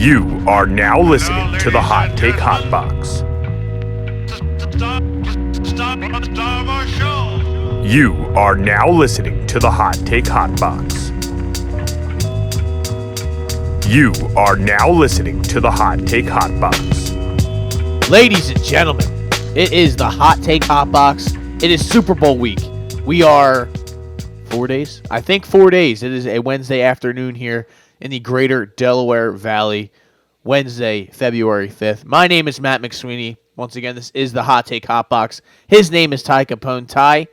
You are now listening to the Hot Take Hot Box. You are now listening to the Hot Take Hot Box. You are now listening to the Hot Take Hot Box. Ladies and gentlemen, it is the Hot Take Hot Box. It is Super Bowl week. We are 4 days? I think 4 days. It is a Wednesday afternoon here in the greater Delaware Valley, Wednesday, February 5th. My name is Matt McSweeney. Once again, this is the Hot Take Hot Box. His name is Ty Capone. Ty,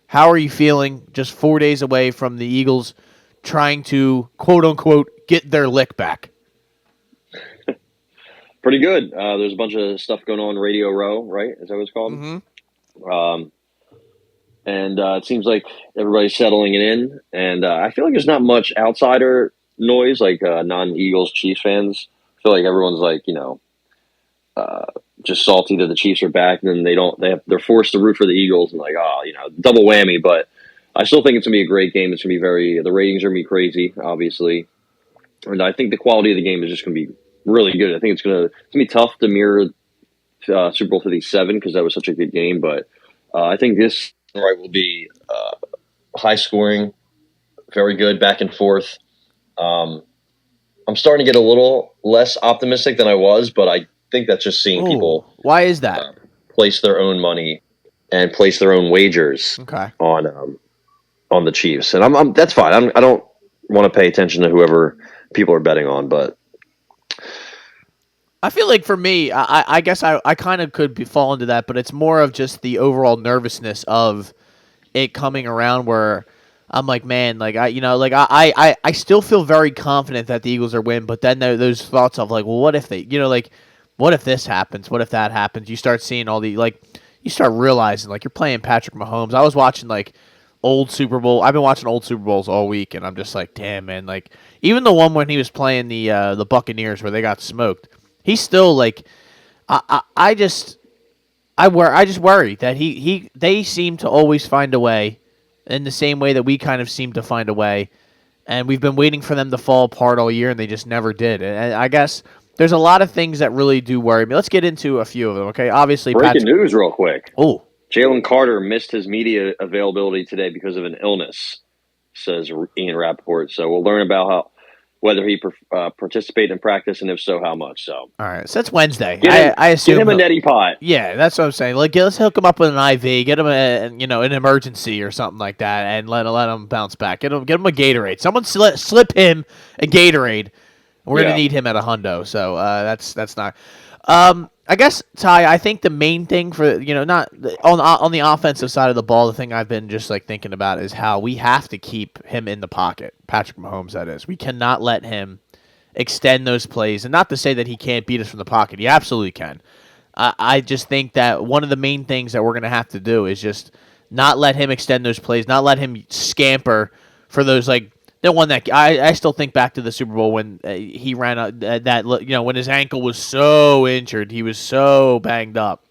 how are you feeling just 4 days away from the Eagles trying to, quote-unquote, get their lick back? Pretty good. There's a bunch of stuff going on Radio Row, right? Is that what it's called? Mm-hmm. And it seems like everybody's settling it in. And I feel like there's not much outsider noise, like non-Eagles Chiefs fans. I feel like everyone's like, just salty that the Chiefs are back, and then they're forced to root for the Eagles and like, double whammy. But I still think it's gonna be a great game. It's gonna be the ratings are gonna be crazy, obviously, and I think the quality of the game is just gonna be really good. I think it's gonna be tough to mirror Super Bowl 57 because that was such a good game, but I think this will be high scoring, very good, back and forth. I'm starting to get a little less optimistic than I was, but I think that's just seeing people. Why is that? Place their own money and place their own wagers on the Chiefs, and that's fine. I don't want to pay attention to whoever people are betting on, but I feel like for me, I guess I kind of could fall into that, but it's more of just the overall nervousness of it coming around where I'm like, man, like I still feel very confident that the Eagles are win, but then those thoughts of like, well, what if they, what if this happens? What if that happens? You start seeing you start realizing like you're playing Patrick Mahomes. I was watching like old Super Bowl. I've been watching old Super Bowls all week, and I'm just like, damn, man, like even the one when he was playing the Buccaneers where they got smoked, he's still like, I just worry that they seem to always find a way. In the same way that we kind of seem to find a way, and we've been waiting for them to fall apart all year, and they just never did. And I guess there's a lot of things that really do worry me. Let's get into a few of them, okay? Obviously, breaking news real quick. Oh, Jalen Carter missed his media availability today because of an illness, says Ian Rappaport. So we'll learn about whether he participated in practice, and if so, how much. So all right, so that's Wednesday. I assume get him a neti pot. Yeah, that's what I'm saying. Like, let's hook him up with an IV, get him an emergency or something like that, and let him bounce back. Get him a Gatorade. Someone slip him a Gatorade. We're gonna need him at a hundo. So that's not. I guess, Ty, I think the main thing for not on the offensive side of the ball, the thing I've been just like thinking about is how we have to keep him in the pocket. Patrick Mahomes, that is. We cannot let him extend those plays, and not to say that he can't beat us from the pocket. He absolutely can. I just think that one of the main things that we're going to have to do is just not let him extend those plays, not let him scamper for those like the one that I still think back to the Super Bowl when he ran when his ankle was so injured, he was so banged up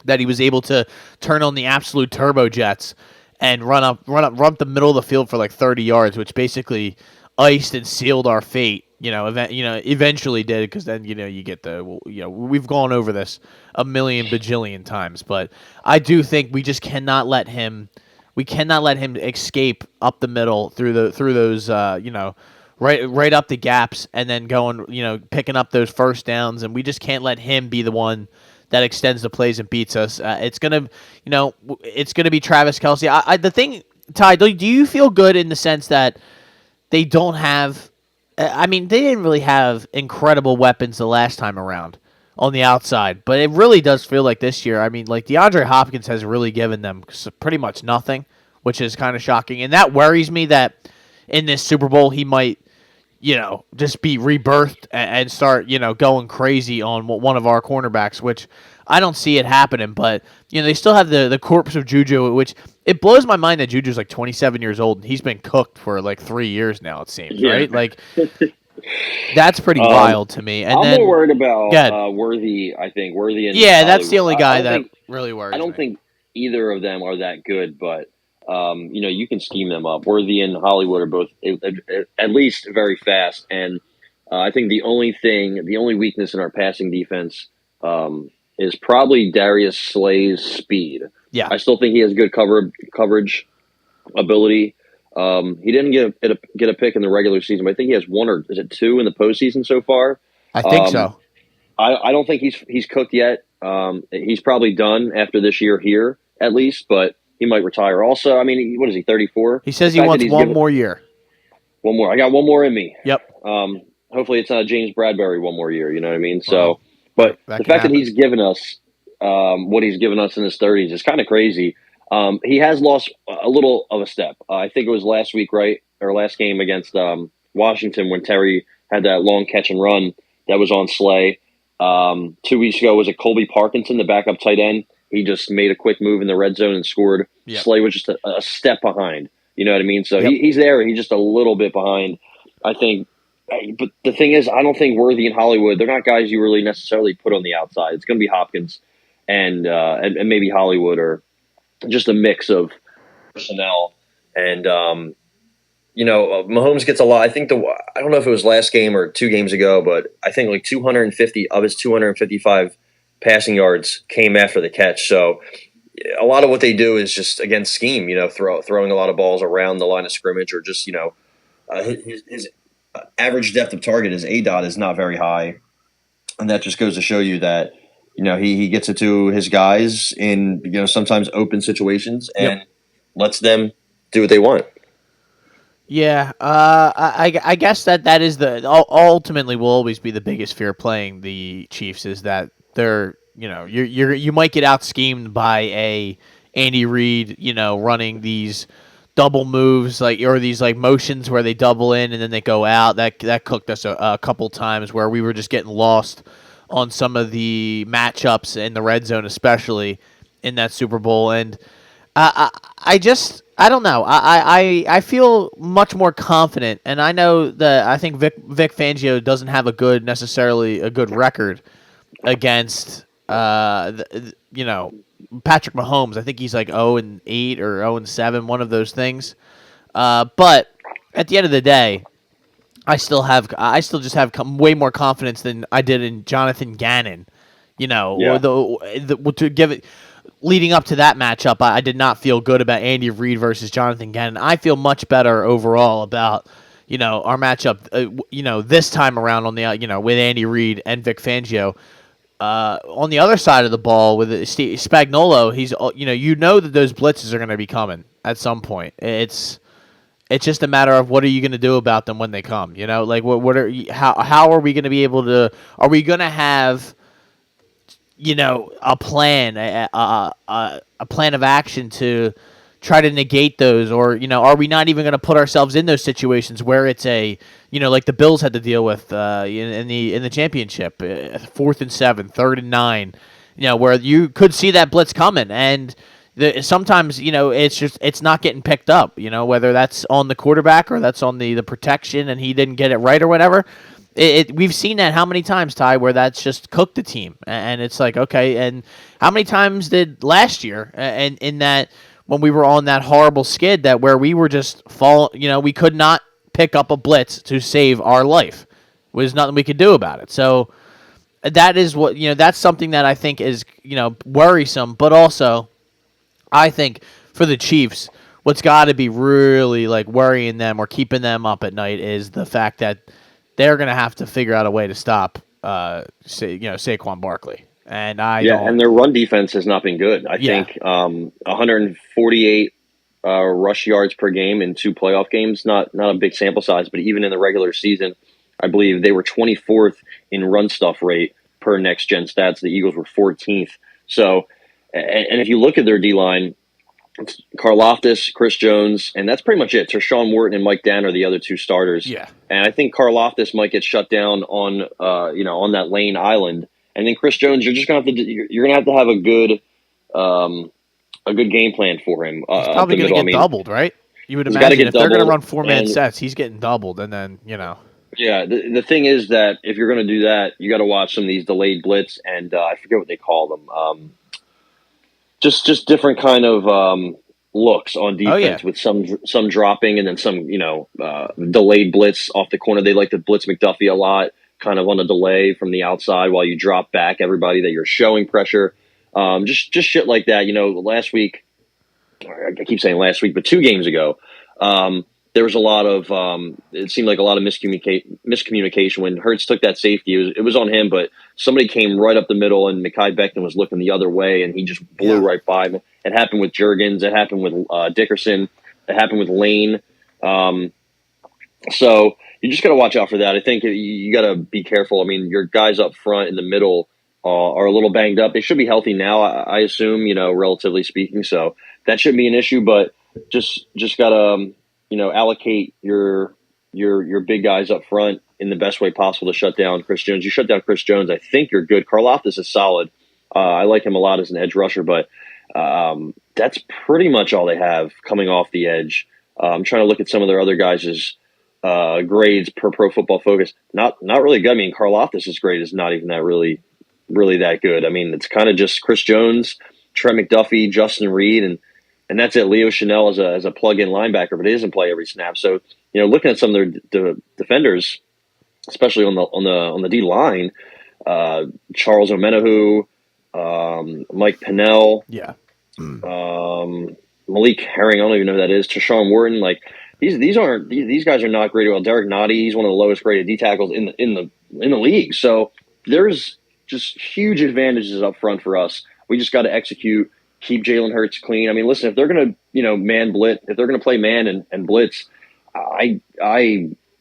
that he was able to turn on the absolute turbo jets and run up the middle of the field for like 30 yards, which basically iced and sealed our fate. Eventually did, because then you get we've gone over this a million bajillion times, but I do think we just cannot let him. We cannot let him escape up the middle through those right up the gaps and then going picking up those first downs, and we just can't let him be the one that extends the plays and beats us. It's gonna be Travis Kelce. The thing, Ty, do you feel good in the sense that they don't have? I mean, they didn't really have incredible weapons the last time around on the outside, but it really does feel like this year. I mean, like DeAndre Hopkins has really given them pretty much nothing, which is kind of shocking. And that worries me that in this Super Bowl, he might, just be rebirthed and start, going crazy on one of our cornerbacks, which I don't see it happening. But, they still have the corpse of Juju, which it blows my mind that Juju's like 27 years old and he's been cooked for like 3 years now, it seems, right? Like, that's pretty wild to me. And I'm more worried about Worthy. I think Worthy and that's the only guy that really worries. I don't think either of them are that good, but you can scheme them up. Worthy and Hollywood are both at least very fast, and I think the only weakness in our passing defense is probably Darius Slay's speed. Yeah. I still think he has good coverage ability. He didn't get a pick in the regular season, but I think he has one or is it two in the postseason so far. I think so. I don't think he's cooked yet. He's probably done after this year here at least, but he might retire. Also, I mean, what is he? 34. He says he wants one more year. One more. I got one more in me. Yep. Hopefully, it's not James Bradbury one more year. You know what I mean? So, but the fact that he's given us what he's given us in his 30s is kind of crazy. He has lost a little of a step. I think it was last week, right, or last game against Washington when Terry had that long catch and run that was on Slay. 2 weeks ago was it Colby Parkinson, the backup tight end. He just made a quick move in the red zone and scored. Yep. Slay was just a step behind. You know what I mean? So he's there. He's just a little bit behind, I think. But the thing is, I don't think Worthy and Hollywood, they're not guys you really necessarily put on the outside. It's going to be Hopkins and maybe Hollywood, or just a mix of personnel. And, Mahomes gets a lot. I think I don't know if it was last game or 2 games ago, but I think like 250 of his 255 passing yards came after the catch. So a lot of what they do is just, again, scheme, throwing a lot of balls around the line of scrimmage, or just, his average depth of target, his ADOT is not very high. And that just goes to show you that, he gets it to his guys in, sometimes open situations and lets them do what they want. Yeah, I guess that is ultimately will always be the biggest fear playing the Chiefs, is that they're, you might get out schemed by a Andy Reid, running these double moves, or these motions where they double in and then they go out. That cooked us a couple times, where we were just getting lost on some of the matchups in the red zone, especially in that Super Bowl. And I don't know. I feel much more confident, and I know that I think Vic Fangio doesn't have necessarily a good record against Patrick Mahomes. I think he's like 0-8 or 0-7, one of those things. But at the end of the day, I still just have way more confidence than I did in Jonathan Gannon. Or to give it. Leading up to that matchup, I did not feel good about Andy Reid versus Jonathan Gannon. I feel much better overall about, our matchup, this time around on the, with Andy Reid and Vic Fangio. On the other side of the ball with Spagnuolo, he's, that those blitzes are going to be coming at some point. It's just a matter of what are you going to do about them when they come? How are we going to be able to? Are we going to have a plan, a plan of action to try to negate those, or are we not even going to put ourselves in those situations where it's like the Bills had to deal with in the championship, 4th and 7, 3rd and 9, where you could see that blitz coming, and sometimes it's not getting picked up, whether that's on the quarterback or that's on the protection and he didn't get it right or whatever. We've seen that how many times, Ty, where that's just cooked the team, and it's like, okay, and how many times did last year, and in that when we were on that horrible skid, that where we were just we could not pick up a blitz to save our life. There was nothing we could do about it. So that is what that's something that I think is worrisome, but also I think for the Chiefs, what's got to be really worrying them or keeping them up at night is the fact that they're going to have to figure out a way to stop, Saquon Barkley. And and their run defense has not been good. I think 148 rush yards per game in 2 playoff games, not a big sample size, but even in the regular season, I believe they were 24th in run stuff rate per next gen stats. The Eagles were 14th. So, and if you look at their D-line, Karlaftis, Chris Jones, and that's pretty much it. Tershawn Wharton and Mike Dan are the other 2 starters. Yeah. And I think Karlaftis might get shut down on that lane island. And then Chris Jones, you're just gonna have to have a good game plan for him. He's probably gonna get doubled, right? You would imagine if they're gonna run 4-man sets, he's getting doubled, and then Yeah, the thing is that if you're gonna do that, you got to watch some of these delayed blitz, and I forget what they call them. Just different kind of looks on defense with some dropping and then some, delayed blitz off the corner. They like to blitz McDuffie a lot, kind of on a delay from the outside while you drop back everybody that you're showing pressure. Just shit like that. Last week, I keep saying last week, but 2 games ago, there was a lot of it seemed like a lot of miscommunication when Hurts took that safety. It was on him, but somebody came right up the middle and Mekhi Becton was looking the other way and he just blew right by him. It happened with Juergens. It happened with Dickerson. It happened with Lane. So you just got to watch out for that. I think you got to be careful. I mean, your guys up front in the middle are a little banged up. They should be healthy now, I assume, relatively speaking. So that shouldn't be an issue, but just got to, allocate your big guys up front in the best way possible to shut down Chris Jones. You shut down Chris Jones, I think you're good. Karlaftis is solid. I like him a lot as an edge rusher, but that's pretty much all they have coming off the edge. I'm trying to look at some of their other guys' grades per Pro Football Focus. Not really good. I mean, Karlaftis' grade is not even that really that good. I mean, it's kind of just Chris Jones, Trent McDuffie, Justin Reed, and that's it. Leo Chanel as a plug-in linebacker, but he doesn't play every snap. So, looking at some of their defenders, especially on the D line, Charles Omenihu, Mike Pennell, Malik Herring, I don't even know who that is. Tashon Wharton, like these guys are not graded well. Derek Nottie, he's one of the lowest graded D tackles in the league. So there's just huge advantages up front for us. We just got to execute, keep Jalen Hurts clean. I mean, listen, if they're gonna man blitz, if they're gonna play man and blitz, I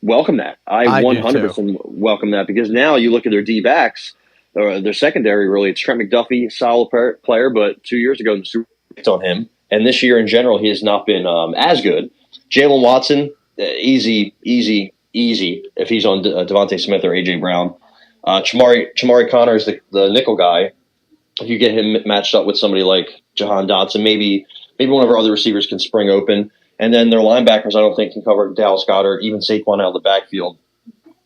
welcome that. I 100% welcome that, because now you look at their D backs. Their secondary, really, it's Trent McDuffie, solid player, but 2 years ago, the Super Bowl on him. And this year in general, he has not been as good. Jalen Watson, easy if he's on Devontae Smith or A.J. Brown. Chamari Connor is the nickel guy. If you get him matched up with somebody like Jahan Dotson, maybe one of our other receivers can spring open. And then their linebackers, I don't think, can cover Dallas Goedert, even Saquon out of the backfield.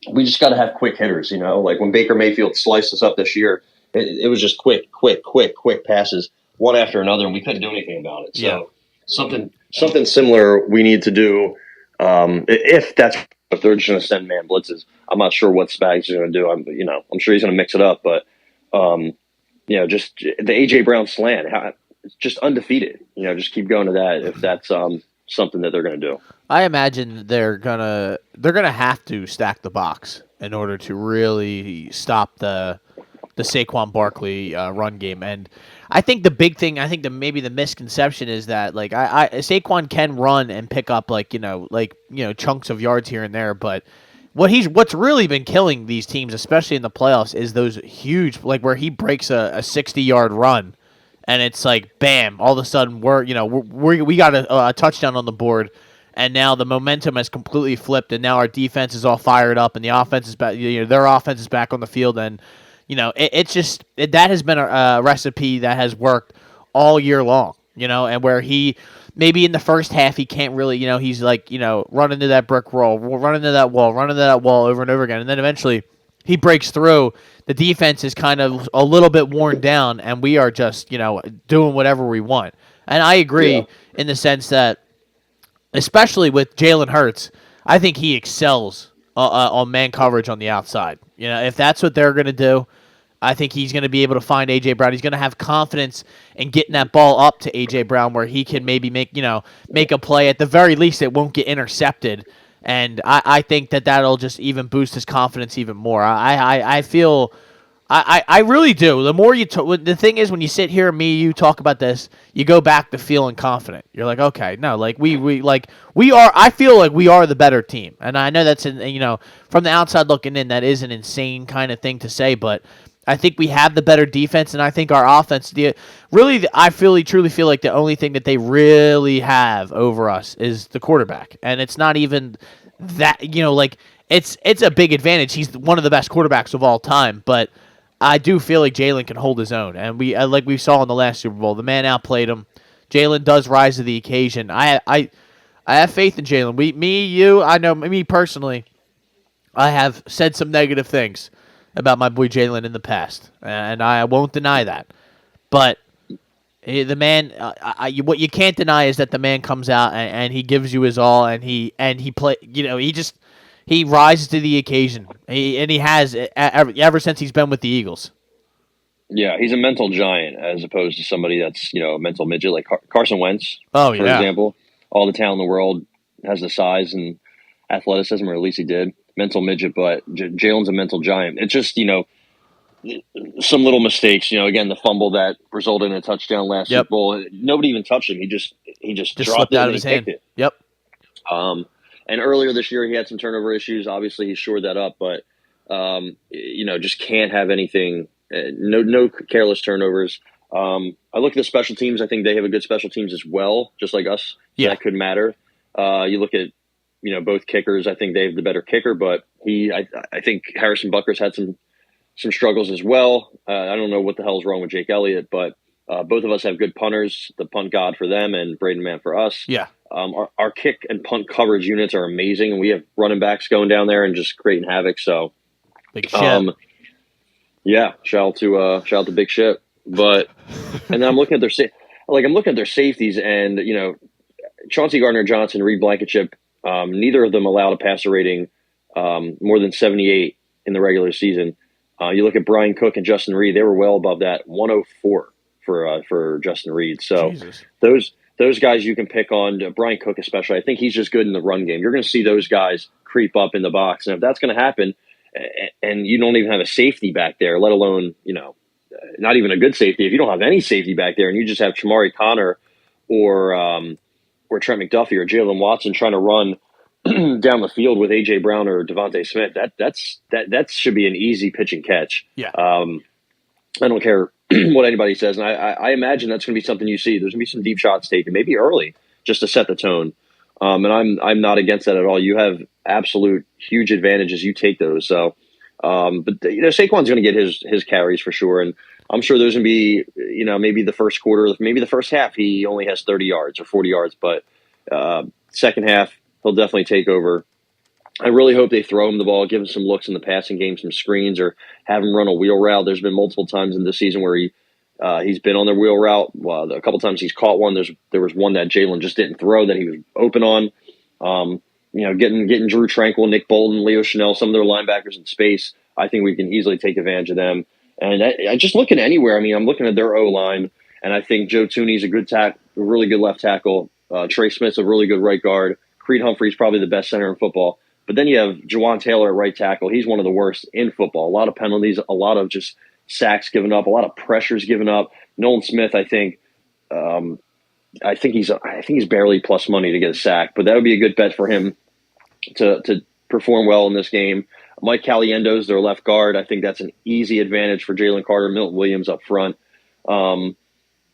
We just got to have quick hitters, Like when Baker Mayfield sliced us up this year, it was just quick passes, one after another, and we couldn't do anything about it. So something similar we need to do if they're just going to send man blitzes. I'm not sure what Spags is going to do. I'm sure he's going to mix it up, but just the A.J. Brown slant, it's just undefeated. Just keep going to that if that's something that they're going to do. I imagine they're gonna have to stack the box in order to really stop the Saquon Barkley run game. And I think the big thing, maybe the misconception is that Saquon can run and pick up chunks of yards here and there, but what's really been killing these teams, especially in the playoffs, is those huge where he breaks a 60-yard run. And it's like, bam! All of a sudden, we got a touchdown on the board, and now the momentum has completely flipped, and now our defense is all fired up, and the offense is back. Their offense is back on the field, and it's just that has been a recipe that has worked all year long. And where he maybe in the first half he can't really, he's run into that brick wall, run into that wall over and over again, and then eventually he breaks through. The defense is kind of a little bit worn down, and we are just, doing whatever we want. And I agree in the sense that, especially with Jalen Hurts, I think he excels on man coverage on the outside. If that's what they're going to do, I think he's going to be able to find A.J. Brown. He's going to have confidence in getting that ball up to A.J. Brown where he can maybe make a play. At the very least, it won't get intercepted. And I think that'll just even boost his confidence even more. I feel I really do. The more the thing is, when you sit here and you talk about this, you go back to feeling confident. You're like, okay, no, we are. I feel like we are the better team, and I know that's from the outside looking in, that is an insane kind of thing to say, but I think we have the better defense, and I think our offense. I truly feel like the only thing that they really have over us is the quarterback, and it's not even that. It's a big advantage. He's one of the best quarterbacks of all time, but I do feel like Jalen can hold his own, and we saw in the last Super Bowl, the man outplayed him. Jalen does rise to the occasion. I have faith in Jalen. I know me personally. I have said some negative things about my boy Jalen in the past, and I won't deny that. But The man, what you can't deny is that the man comes out and he gives you his all, and he play. He rises to the occasion. He has ever since he's been with the Eagles. Yeah, he's a mental giant as opposed to somebody that's a mental midget like Carson Wentz. Oh, for example, all the talent in the world, has the size and athleticism, or at least he did. Mental midget, but Jalen's a mental giant. It's just some little mistakes. Again, the fumble that resulted in a touchdown last Super Bowl. Nobody even touched him. He just dropped slipped it out and of his he hand. kicked it. Yep. And earlier this year he had some turnover issues. Obviously, he shored that up, but just can't have anything. No careless turnovers. I look at the special teams. I think they have a good special teams as well, just like us. Yeah, that could matter. You look at both kickers. I think they have the better kicker, but I think Harrison Butker's had some struggles as well. I don't know what the hell is wrong with Jake Elliott, but both of us have good punters. The punt god for them and Braden Mann for us. Yeah. Our kick and punt coverage units are amazing, and we have running backs going down there and just creating havoc. So big shit. Yeah, shout out to Big Shit. But and then I'm looking at their safeties, and Chauncey Gardner-Johnson, Reed Blankenship, neither of them allowed a passer rating more than 78 in the regular season. You look at Brian Cook and Justin Reed; they were well above that, 104 for Justin Reed. So Jesus. those guys you can pick on. Brian Cook especially, I think he's just good in the run game. You're going to see those guys creep up in the box, and if that's going to happen, and you don't even have a safety back there, let alone not even a good safety. If you don't have any safety back there, and you just have Chamari Connor or Trent McDuffie or Jalen Watson trying to run down the field with AJ Brown or Devontae Smith, that should be an easy pitch and catch. Yeah. I don't care what anybody says, and I imagine that's going to be something you see. There's going to be some deep shots taken, maybe early, just to set the tone. And I'm not against that at all. You have absolute huge advantages. You take those. So, but Saquon's going to get his carries for sure, and I'm sure there's going to be maybe the first quarter, maybe the first half he only has 30 yards or 40 yards, but second half he'll definitely take over. I really hope they throw him the ball, give him some looks in the passing game, some screens, or have him run a wheel route. There's been multiple times in this season where he's been on their wheel route. Well, a couple times he's caught one. There was one that Jalen just didn't throw that he was open on. Getting Drew Tranquil, Nick Bolton, Leo Chanel, some of their linebackers in space. I think we can easily take advantage of them. And I just looking anywhere. I mean, I'm looking at their O-line, and I think Joe Tooney's a really good left tackle. Trey Smith's a really good right guard. Creed Humphrey's probably the best center in football. But then you have Jawan Taylor at right tackle. He's one of the worst in football. A lot of penalties, a lot of just sacks given up, a lot of pressures given up. Nolan Smith, I think he's barely plus money to get a sack, but that would be a good bet for him to perform well in this game. Mike Caliendo's their left guard. I think that's an easy advantage for Jalen Carter, Milton Williams up front. And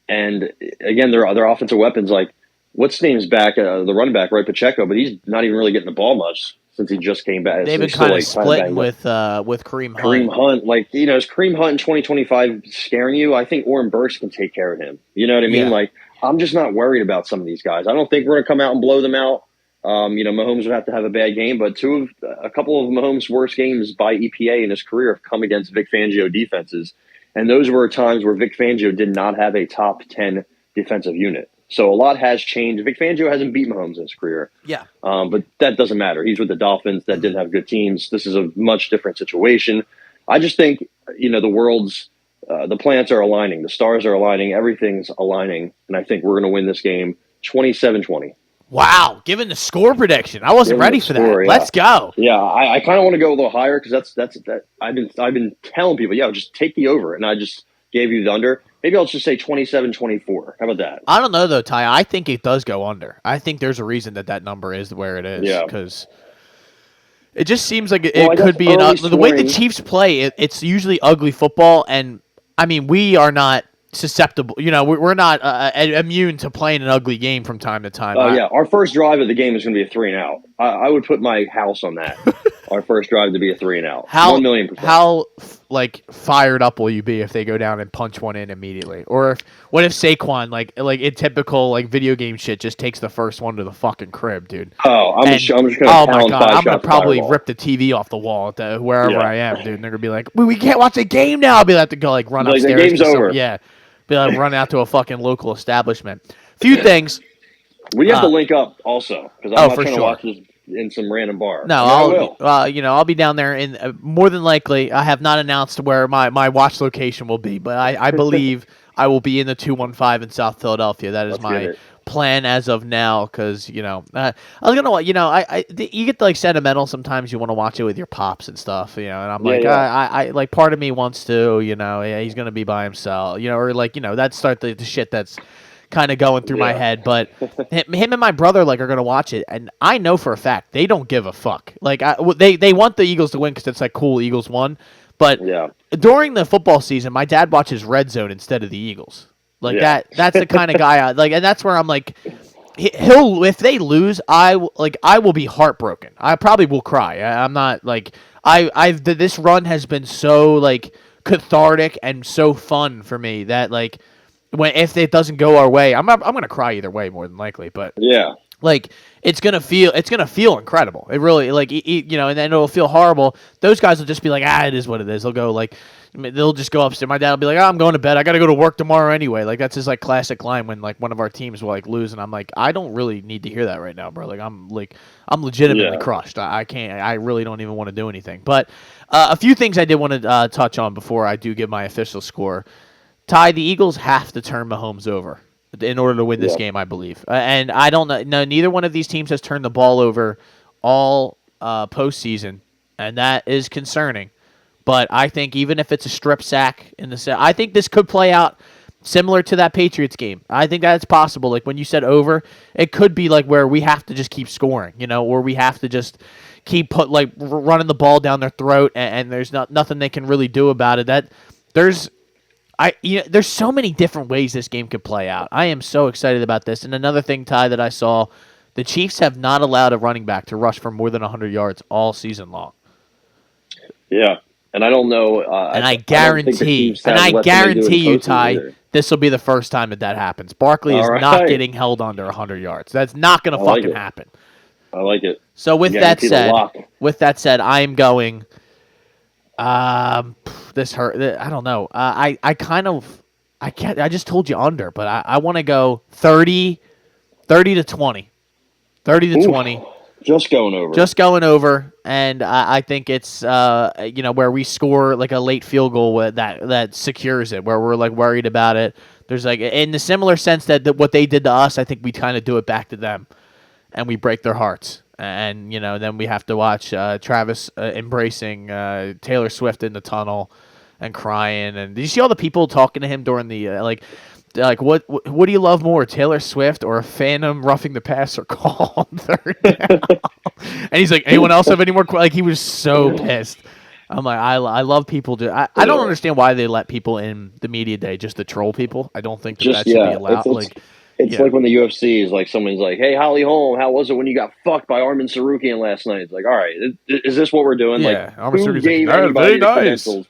again, their offensive weapons, like what's his name's back, the running back, right, Pacheco, but he's not even really getting the ball much since he just came back. They've been kind of splitting with Kareem Hunt. Kareem Hunt, is Kareem Hunt in 2025 scaring you? I think Oren Burks can take care of him. You know what I mean? Yeah. I'm just not worried about some of these guys. I don't think we're going to come out and blow them out. Mahomes would have to have a bad game, but a couple of Mahomes' worst games by EPA in his career have come against Vic Fangio defenses. And those were times where Vic Fangio did not have a top 10 defensive unit. So a lot has changed. Vic Fangio hasn't beat Mahomes in his career. Yeah. But that doesn't matter. He's with the Dolphins that didn't have good teams. This is a much different situation. I just think, the planets are aligning. The stars are aligning. Everything's aligning. And I think we're going to win this game 27-20. Wow. Given the score prediction. I wasn't ready for that. Yeah. Let's go. Yeah. I kind of want to go a little higher because that's I've been telling people, just take the over. And I just gave you the under. Maybe I'll just say 27-24. How about that? I don't know, though, Ty. I think it does go under. I think there's a reason that number is where it is. Yeah. Because it just seems like it could be the way the Chiefs play, it's usually ugly football. And, I mean, we are not susceptible. We're not immune to playing an ugly game from time to time. Our first drive of the game is going to be a 3-and-out. I would put my house on that. Our first drive to be a 3-and-out. 1,000,000%. How fired up will you be if they go down and punch one in immediately? Or what if Saquon like in typical video game shit just takes the first one to the fucking crib, dude? Oh, I'm just gonna my god, I'm gonna probably rip the TV off the wall at wherever I am, dude. And they're gonna be like, "We can't watch the game now." I'll be like to go run upstairs. The game's over. Yeah. be able to run out to a fucking local establishment. Few things. We have to link up also because I'm not for trying to sure. watch this in some random bar. No, I will. I'll be down there, and more than likely, I have not announced where my watch location will be, but I believe I will be in the 215 in South Philadelphia. That is Let's my get it. plan as of now, because I was gonna, you get like sentimental sometimes. You want to watch it with your pops and stuff, and I'm like, yeah. I like part of me wants to, yeah, he's gonna be by himself, or like, that start the shit that's kind of going through my head, but him and my brother like are gonna watch it, and I know for a fact they don't give a fuck. Like they want the Eagles to win because it's like cool, Eagles won, but during the football season, my dad watches Red Zone instead of the Eagles. Like that's the kind of guy I like, and that's where I'm like, he'll if they lose, I will be heartbroken. I probably will cry. I'm not like this run has been so like cathartic and so fun for me that like. If it doesn't go our way, I'm gonna cry either way more than likely. But like it's gonna feel incredible. It really and then it'll feel horrible. Those guys will just be like, it is what it is. They'll go like, they'll just go upstairs. My dad will be like, I'm going to bed. I got to go to work tomorrow anyway. Like that's his like classic line when like one of our teams will like lose, and I'm like, I don't really need to hear that right now, bro. I'm legitimately crushed. I can't. I really don't even want to do anything. But a few things I did want to touch on before I do give my official score. Ty, the Eagles have to turn Mahomes over in order to win this game, I believe. And I don't know. No, neither one of these teams has turned the ball over all postseason, and that is concerning. But I think even if it's a strip sack I think this could play out similar to that Patriots game. I think that's possible. Like when you said over, it could be like where we have to just keep scoring, or we have to just keep running the ball down their throat, and there's nothing they can really do about it. There's so many different ways this game could play out. I am so excited about this. And another thing, Ty, that I saw, the Chiefs have not allowed a running back to rush for more than 100 yards all season long. Yeah, and I don't know. I guarantee you, Ty, this will be the first time that happens. Barkley is not getting held under 100 yards. That's not going to fucking happen. I like it. So with that said, I am going. This hurt. I don't know. I can't. I just told you under, but I want to go 30 to 20. 30 to 20. Just going over. And I think it's where we score like a late field goal that secures it, where we're like worried about it. There's like in the similar sense that what they did to us, I think we kind of do it back to them, and we break their hearts. And then we have to watch Travis embracing Taylor Swift in the tunnel and crying. And did you see all the people talking to him during the like what do you love more, Taylor Swift or a Phantom roughing the passer call on third down? And he's like, anyone else have any more? Like he was so pissed. I'm like, I love people. I don't understand why they let people in the media day just to troll people. I don't think that should be allowed. It's like when the UFC is like, someone's like, hey, Holly Holm, how was it when you got fucked by Armin Sarukian last night? It's like, all right, is this what we're doing? Yeah, like, Armin who Sarukian's gave like, anybody very the nice. credentials?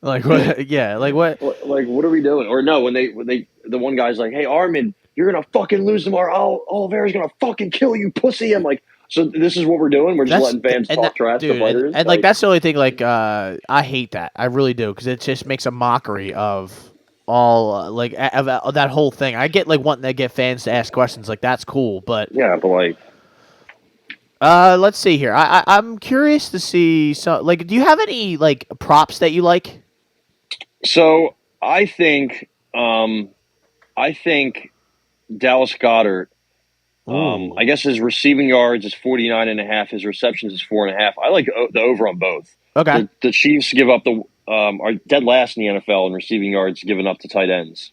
Like what? Yeah, like what? Like what are we doing? Or no, when the one guy's like, hey, Armin, you're gonna fucking lose tomorrow. Oliveira's gonna fucking kill you, pussy. I'm like, so this is what we're doing? We're just letting fans talk trash to fighters? And like that's the only thing. Like I hate that. I really do, because it just makes a mockery of all of that whole thing. I get like wanting to get fans to ask questions, like that's cool, but like let's see here. I'm curious to see. So like, do you have any like props that you like? So I think Dallas Goedert. I guess his receiving yards is 49.5. His receptions is 4.5. I like the over on both. Okay. The Chiefs give up are dead last in the NFL in receiving yards given up to tight ends.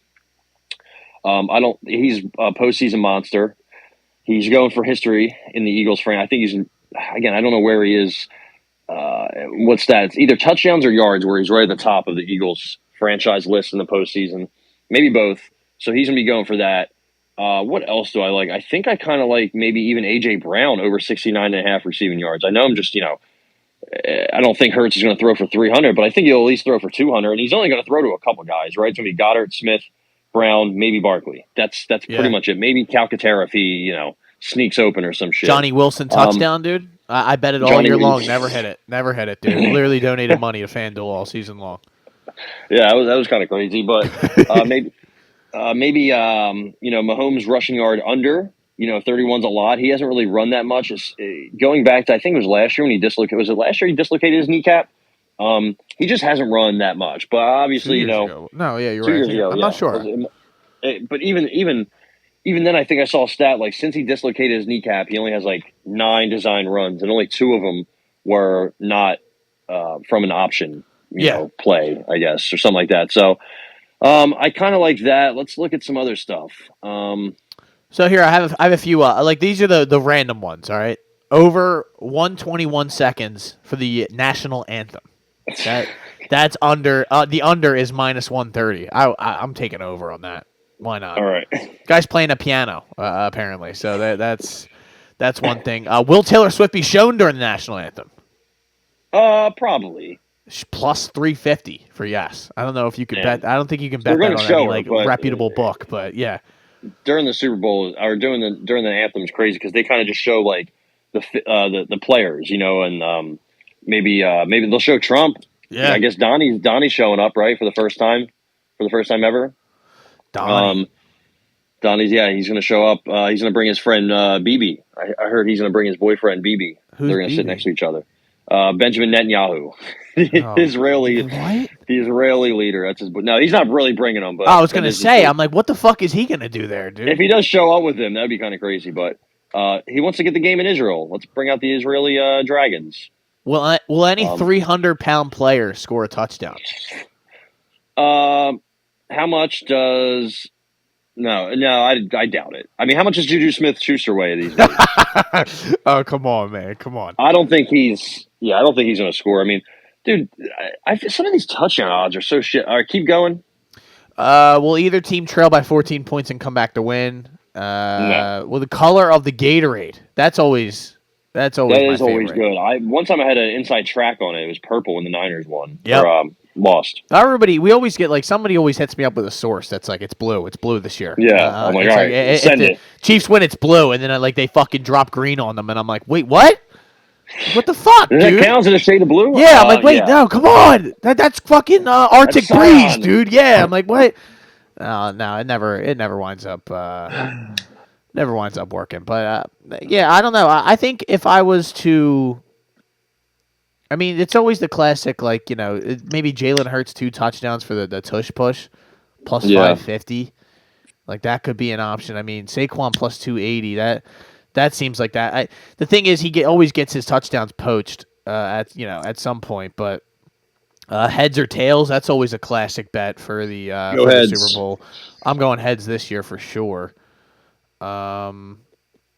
He's a postseason monster. He's going for history in the Eagles frame. I think I don't know where he is. What stats? Either touchdowns or yards, where he's right at the top of the Eagles franchise list in the postseason. Maybe both. So he's going to be going for that. What else do I like? I think I kind of like maybe even A.J. Brown over 69.5 receiving yards. I know I'm just, I don't think Hurts is going to throw for 300, but I think he'll at least throw for 200. And he's only going to throw to a couple guys, right? It's going to be Goddard, Smith, Brown, maybe Barkley. That's pretty much it. Maybe Calcaterra if he, sneaks open or some shit. Johnny Wilson touchdown, dude. I bet it all year long. Never hit it, dude. Literally donated money to FanDuel all season long. Yeah, that was kind of crazy, but maybe Mahomes rushing yard under. 31's a lot. He hasn't really run that much. Going back to, I think it was last year when he dislocated. Was it last year he dislocated his kneecap? He just hasn't run that much. But obviously, ago. No, yeah, you're 2 right. years ago, I'm not sure. But even then, I think I saw a stat like since he dislocated his kneecap, he only has like 9 design runs, and only 2 of them were not from an option, play, I guess, or something like that. So I kind of like that. Let's look at some other stuff. So here I have a few like these are the random ones. All right, over 121 seconds for the national anthem. That's under. The under is -130. I'm taking over on that. Why not? All right. Guy's playing a piano apparently. So that's one thing. Will Taylor Swift be shown during the national anthem? Probably. Plus 350 for yes. I don't know if you could bet. I don't think you can bet that on any reputable book, but yeah. During the Super Bowl or during the anthem is crazy because they kind of just show like the players, and maybe they'll show Trump. Yeah, I guess Donnie's showing up right for the first time ever. Donnie's he's going to show up. He's going to bring his friend Bibi. I heard he's going to bring his boyfriend Bibi. They're going to sit next to each other. Benjamin Netanyahu, the Israeli leader. That's his. No, he's not really bringing them. But I was going to say, I'm like, what the fuck is he going to do there, dude? If he does show up with them, that'd be kind of crazy. But he wants to get the game in Israel. Let's bring out the Israeli Dragons. Will any 300-pound player score a touchdown? How much does? No, I doubt it. I mean, how much does Juju Smith-Schuster weigh these days? Oh, come on, man, come on. I don't think he's going to score. I mean, dude, some of these touchdown odds are so shit. All right, keep going. Will either team trail by 14 points and come back to win? No. Well, the color of the Gatorade. That's always my favorite. Always good. One time I had an inside track on it. It was purple when the Niners won. Yep. Or, lost. We always get somebody always hits me up with a source that's like it's blue this year. Yeah, I'm like, all right, send it. Chiefs win, it's blue, and then they fucking drop green on them, and I'm like, wait, what? What the fuck, dude? It counts as a shade of blue. Yeah, I'm like, wait, no, come on, that's fucking Arctic Breeze, dude. Yeah, I'm like, what? No, it never winds up. Never winds up working, but yeah, I don't know. I think if I was to. I mean, it's always the classic, maybe Jalen Hurts 2 touchdowns for the tush push, plus 550. Like, that could be an option. I mean, Saquon plus 280. That seems like that. The thing is, he always gets his touchdowns poached at some point. But heads or tails, that's always a classic bet for the Super Bowl. I'm going heads this year for sure.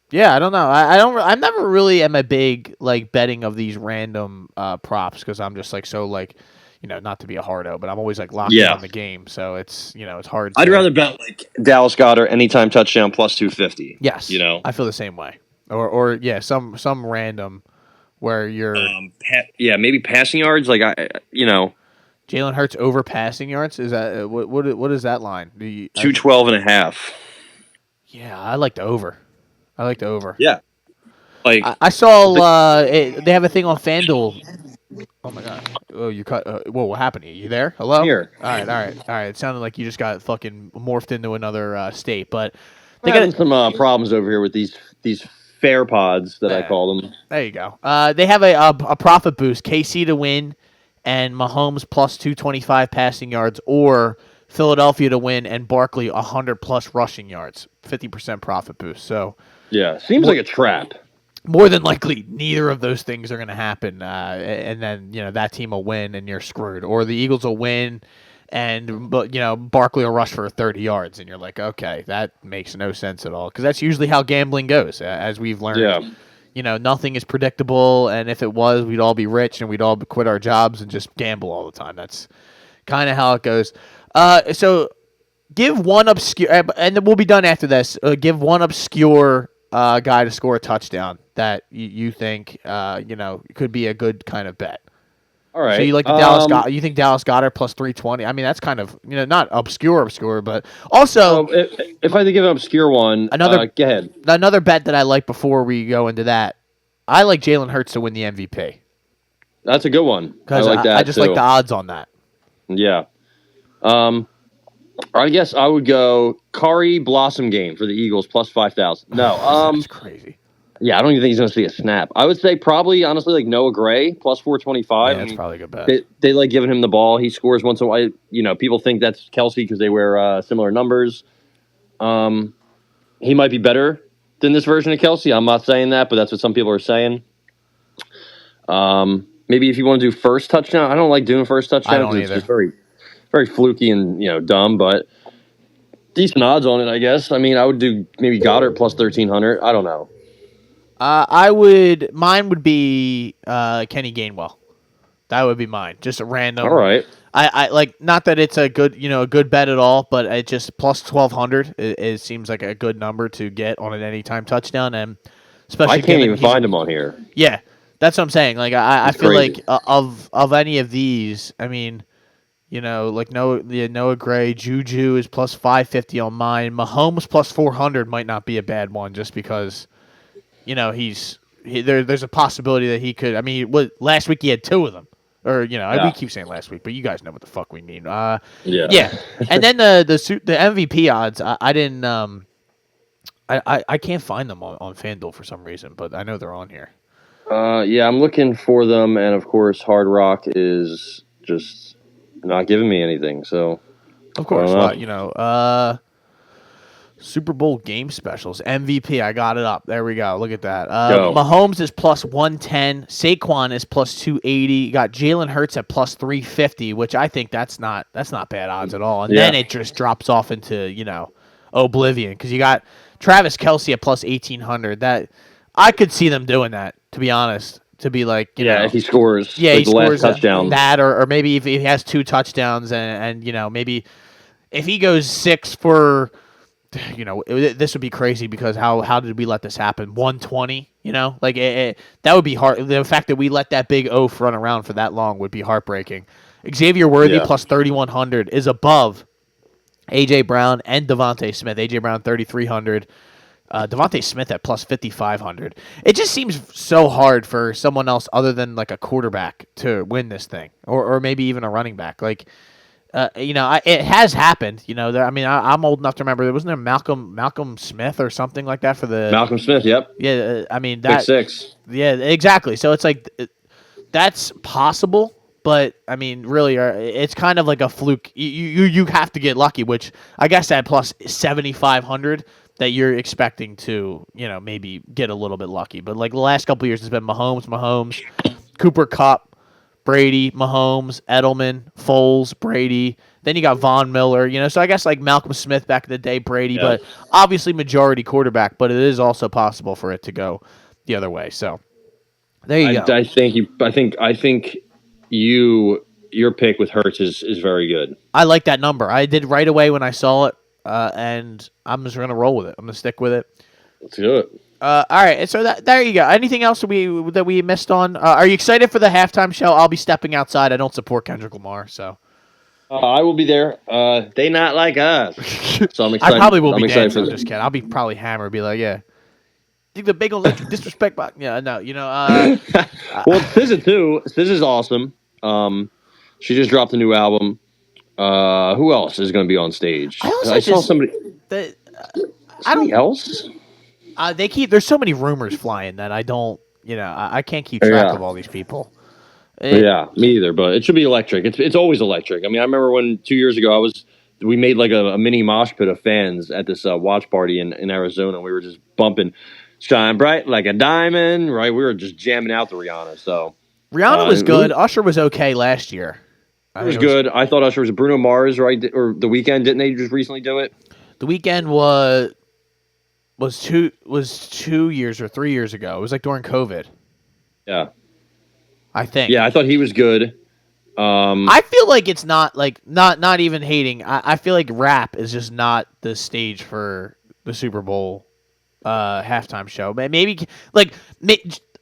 Yeah, I don't know. I never really am a big betting of these random props because I'm just not to be a hardo, but I'm always locked in on the game. So it's it's hard. I'd rather bet Dallas Goedert anytime touchdown plus 250. Yes, I feel the same way. Or some random where you're maybe passing yards Jalen Hurts over passing yards. Is that what is that line? 212.5. Yeah, I like the over. Yeah. I saw they have a thing on FanDuel. Oh my god! Oh, you cut. Whoa, what happened to you? You there? Hello? Here. All right. It sounded like you just got fucking morphed into another state, but they got some problems over here with these fair pods that I call them. There you go. They have a profit boost: KC to win, and Mahomes plus 225 passing yards, or Philadelphia to win and Barkley 100+ rushing yards, 50% profit boost. So yeah, seems like a trap. More than likely, neither of those things are going to happen, and then that team will win and you're screwed, or the Eagles will win, but Barkley will rush for 30 yards, and you're like, okay, that makes no sense at all, because that's usually how gambling goes, as we've learned. Yeah. Nothing is predictable, and if it was, we'd all be rich and we'd all quit our jobs and just gamble all the time. That's kind of how it goes. So give one obscure, and then we'll be done after this. Give one obscure guy to score a touchdown that you think could be a good kind of bet. All right. So you like the Dallas Goedert? You think Dallas Goedert plus 320? I mean, that's kind of not obscure, but also if I had to give an obscure one, go ahead. Another bet that I like before we go into that, I like Jalen Hurts to win the MVP. That's a good one. I like that. I just like the odds on that. Yeah. I guess I would go Kari Blossom game for the Eagles plus 5,000. No. That's crazy. Yeah, I don't even think he's going to see a snap. I would say probably, honestly, like Noah Gray plus 425. Yeah, that's probably a good bet. They like giving him the ball. He scores once in a while. You know, people think that's Kelsey because they wear similar numbers. He might be better than this version of Kelsey. I'm not saying that, but that's what some people are saying. Maybe if you want to do first touchdown, I don't like doing first touchdown. I don't either. It's just very, very fluky and dumb, but decent odds on it, I guess. I mean, I would do maybe Goddard plus 1,300. I don't know. Mine would be Kenny Gainwell. That would be mine. Just a random. All right. I like, not that it's a good bet at all, but it just plus 1,200. It seems like a good number to get on an anytime touchdown, and especially I can't even find him on here. Yeah, that's what I'm saying. Like I feel crazy. like of any of these, I mean, like Noah Gray, Juju is plus 550 on mine. Mahomes plus 400 might not be a bad one, just because. There's a possibility that he could. I mean, last week he had two of them, or we keep saying last week, but you guys know what the fuck we mean. Yeah. And then the MVP odds, I didn't. I can't find them on FanDuel for some reason, but I know they're on here. Yeah, I'm looking for them, and of course, Hard Rock is just not giving me anything. So, of course, Super Bowl game specials. MVP, I got it up. There we go. Look at that. Mahomes is plus 110. Saquon is plus 280. You got Jalen Hurts at plus 350, which I think that's not bad odds at all. And then it just drops off into, oblivion, because you got Travis Kelce at plus 1,800. That I could see them doing that, to be honest. To be like, if he scores, he the scores last touchdown. That, or maybe if he has 2 touchdowns and maybe if he goes 6 for. This would be crazy, because how did we let this happen? 120, that would be hard. The fact that we let that big oaf run around for that long would be heartbreaking. Xavier Worthy plus 3,100 is above A.J. Brown and Devontae Smith. A.J. Brown 3,300. Devontae Smith at plus 5,500. It just seems so hard for someone else other than like a quarterback to win this thing, or maybe even a running back. Like. It has happened. I'm old enough to remember. Wasn't there Malcolm Smith or something like that for the Malcolm Smith? Yep. Yeah, I mean that. Pick 6. Yeah, exactly. So it's like that's possible, but I mean, really, it's kind of like a fluke. You have to get lucky, which I guess at plus 7,500 that you're expecting to maybe get a little bit lucky. But like the last couple of years, it's been Mahomes, Cooper Kupp, Brady, Mahomes, Edelman, Foles, Brady. Then you got Von Miller, so I guess like Malcolm Smith back in the day, Brady, but obviously majority quarterback, but it is also possible for it to go the other way. So there you go. I think your pick with Hurts is very good. I like that number. I did right away when I saw it, and I'm just going to roll with it. I'm going to stick with it. Let's do it. All right, so there you go. Anything else that we missed on? Are you excited for the halftime show? I'll be stepping outside. I don't support Kendrick Lamar, so I will be there. They not like us, so I'm excited. I probably will be dancing. I'm just kidding. I'll be probably hammered. Be like, yeah, think the big electric disrespect box. Yeah, no, Well, SZA too. SZA's awesome. She just dropped a new album. Who else is going to be on stage? I saw somebody. Somebody else. There's so many rumors flying that I don't, I can't keep track of all these people. Yeah, me either. But it should be electric. It's always electric. I mean, I remember when 2 years ago we made like a mini mosh pit of fans at this watch party in Arizona. We were just bumping "Shine Bright Like a Diamond," right? We were just jamming out to Rihanna. So Rihanna was good. Usher was okay last year. It was good. I thought Usher was Bruno Mars, right? Or The Weeknd, didn't they just recently do it? The Weeknd was 2 years or 3 years ago. It was like during COVID. Yeah. I think. Yeah, I thought he was good. I feel like it's not not even hating. I feel like rap is just not the stage for the Super Bowl halftime show. Maybe like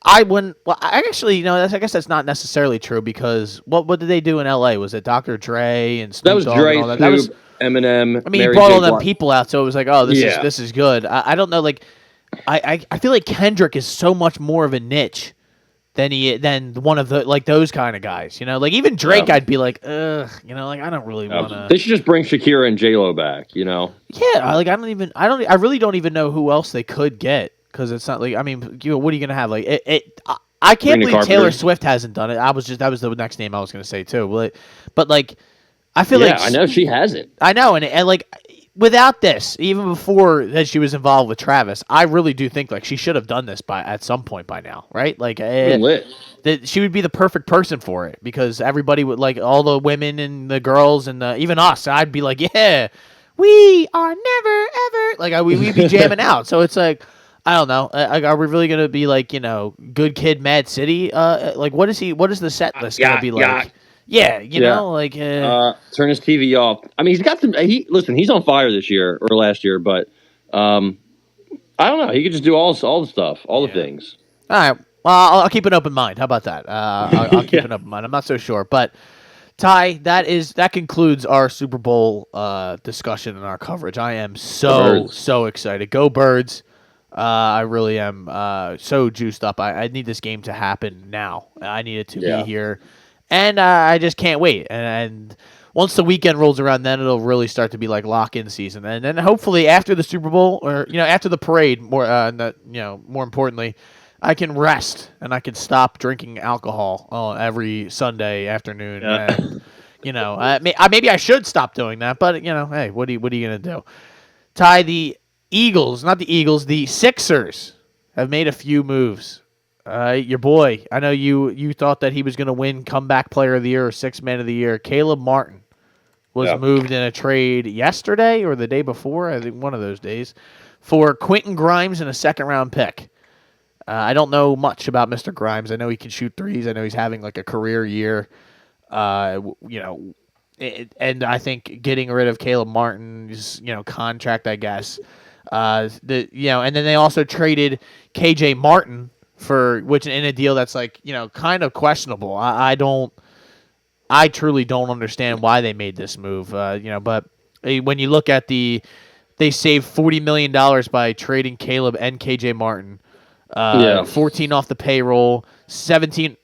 I wouldn't. Well, I actually, I guess that's not necessarily true, because what did they do in L.A.? Was it Dr. Dre and Snoop Dogg Dre, and all that? That was Eminem. I mean, Mary he brought J. all them Blige. people out, so it was like, oh, this is good. I don't know, like I feel like Kendrick is so much more of a niche than one of the like those kind of guys. You know, like even Drake, I'd be like, ugh. You know, like I don't really want to. They should just bring Shakira and J Lo back. You know. Yeah, I really don't even know who else they could get because it's not like I mean, what are you gonna have like I can't believe Taylor Swift hasn't done it. That was the next name I was gonna say too. But like, I feel like I know she hasn't. I know, and like without this, even before that she was involved with Travis, I really do think like she should have done this at some point by now, right? Like that she would be the perfect person for it because everybody would like all the women and the girls and even us. I'd be like, yeah, we are never ever like we'd be jamming out. So it's like. I don't know. Are we really gonna be like Good Kid, Mad City? Like what is the set list gonna be like? Yeah, you know, like turn his TV off. I mean, he's got some. He's on fire this year or last year, but I don't know. He could just do all the stuff, all the things. All right. Well, I'll keep an open mind. How about that? I'll keep an open mind. I'm not so sure, but Ty, that concludes our Super Bowl discussion and our coverage. I am so excited. Go Birds! I really am so juiced up. I need this game to happen now. I need it to be here. And I just can't wait. And once the weekend rolls around, then it'll really start to be like lock-in season. And then hopefully after the Super Bowl or after the parade, more importantly, I can rest and I can stop drinking alcohol every Sunday afternoon. Yeah. And, maybe I should stop doing that. But hey, what are you gonna do? Ty, the Sixers have made a few moves. Your boy, I know you thought that he was going to win Comeback Player of the Year or Sixth Man of the Year. Caleb Martin was moved in a trade yesterday or the day before, I think one of those days, for Quentin Grimes and a second-round pick. I don't know much about Mr. Grimes. I know he can shoot threes. I know he's having like a career year. And I think getting rid of Caleb Martin's contract, I guess. And then they also traded KJ Martin in a deal that's like kind of questionable. I truly don't understand why they made this move. But when you look at they saved $40 million by trading Caleb and KJ Martin. 14 off the payroll, 17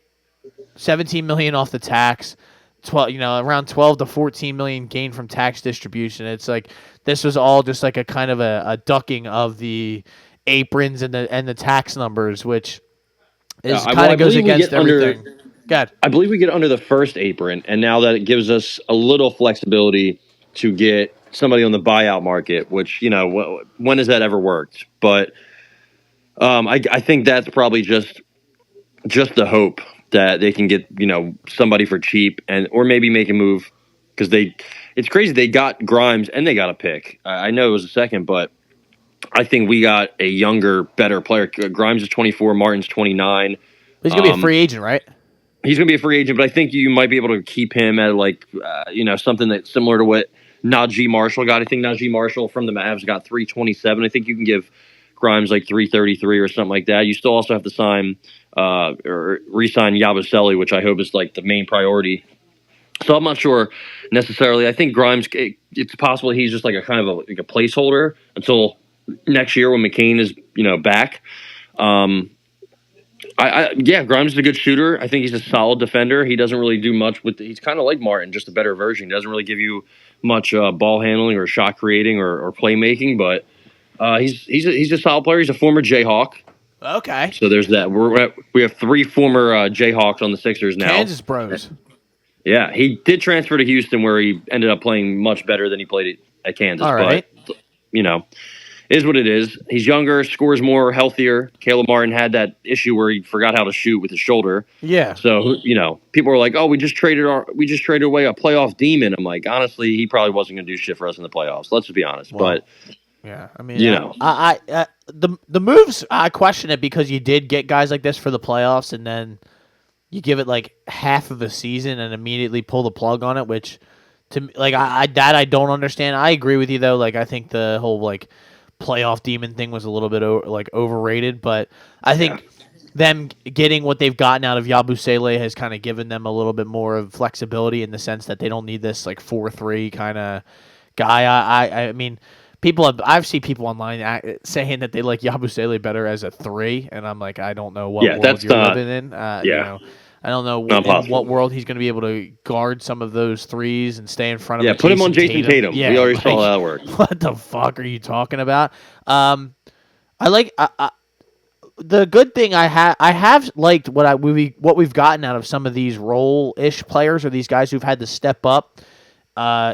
million off the tax. 12, around 12 to 14 million gain from tax distribution. It's like this was all just like a kind of a ducking of the aprons and the tax numbers, which is kind of goes against everything. God, I believe we get under the first apron, and now that it gives us a little flexibility to get somebody on the buyout market, which when has that ever worked? But I think that's probably just the hope that they can get somebody for cheap or maybe make a move because it's crazy they got Grimes and they got a pick. I know it was a second, but I think we got a younger, better player. Grimes is 24, Martin's 29. He's gonna be a free agent, right? He's gonna be a free agent, but I think you might be able to keep him at something that's similar to what Najee Marshall got. I think Najee Marshall from the Mavs got 327. I think you can give Grimes like 333 or something like that. You still also have to sign or re-sign Yabusele, which I hope is like the main priority. So I'm not sure necessarily. I think Grimes, it's possible he's just like a kind of a placeholder until next year when McCain is back. Grimes is a good shooter. I think he's a solid defender. He doesn't really do much he's kind of like Martin, just a better version. He doesn't really give you much ball handling or shot creating or playmaking, but he's a solid player. He's a former Jayhawk. Okay. So there's that. We have 3 former Jayhawks on the Sixers now. Kansas Bros. Yeah, he did transfer to Houston where he ended up playing much better than he played at Kansas. All right. But, it is what it is. He's younger, scores more, healthier. Caleb Martin had that issue where he forgot how to shoot with his shoulder. Yeah. So, people are like, "Oh, we just traded away a playoff demon." I'm like, honestly, he probably wasn't going to do shit for us in the playoffs. Let's just be honest. Well, but yeah, I mean, the moves, I question it because you did get guys like this for the playoffs, and then you give it like half of a season and immediately pull the plug on it, which to me, like I don't understand. I agree with you though. Like I think the whole like playoff demon thing was a little bit overrated, but I think them getting what they've gotten out of Yabusele has kind of given them a little bit more of flexibility in the sense that they don't need this like 4-3 kind of guy. I mean, I've seen people online saying that they like Yabusele better as a 3, and I'm like, I don't know what world that's you're not. living in. Yeah, I don't know not in what possible. world he's going to be able to guard some of those threes and stay in front of. Yeah, put him on Jason Tatum. Yeah, We already saw how that worked. What the fuck are you talking about? I like the good thing I have liked what we've gotten out of some of these role-ish players or these guys who've had to step up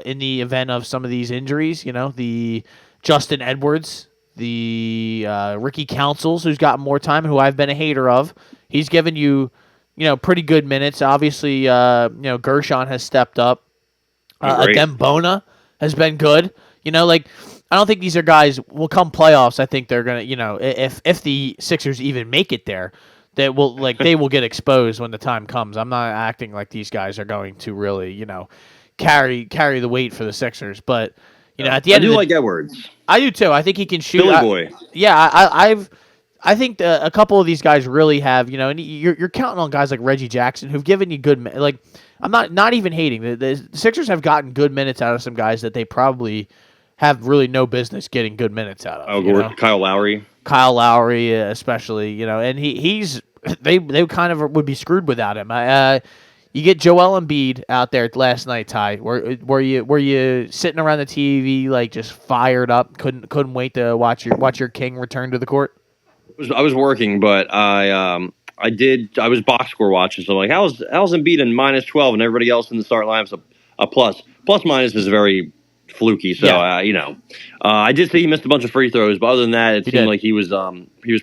in the event of some of these injuries. The Justin Edwards, the Ricky Councils, who's gotten more time, who I've been a hater of. He's given you, pretty good minutes. Obviously, Gershon has stepped up. Adembona has been good. I don't think these are guys will come playoffs. I think they're gonna, if the Sixers even make it there, they will get exposed when the time comes. I'm not acting like these guys are going to really, carry the weight for the Sixers. But at the end, I do like Edwards. I do too. I think he can shoot. Philly boy. I think a couple of these guys really have, and you're counting on guys like Reggie Jackson who've given you good. Like, I'm not even hating. The Sixers have gotten good minutes out of some guys that they probably have really no business getting good minutes out of. Kyle Lowry. Kyle Lowry, especially, and he's they kind of would be screwed without him. You get Joel Embiid out there last night, Ty. Were you sitting around the TV like just fired up? Couldn't wait to watch your king return to the court. I was working, but I was box score watching. So I'm like, how's Embiid in -12 and everybody else in the start lineup's a plus. Plus minus is very fluky. So I did see he missed a bunch of free throws, but other than that, it seemed like he was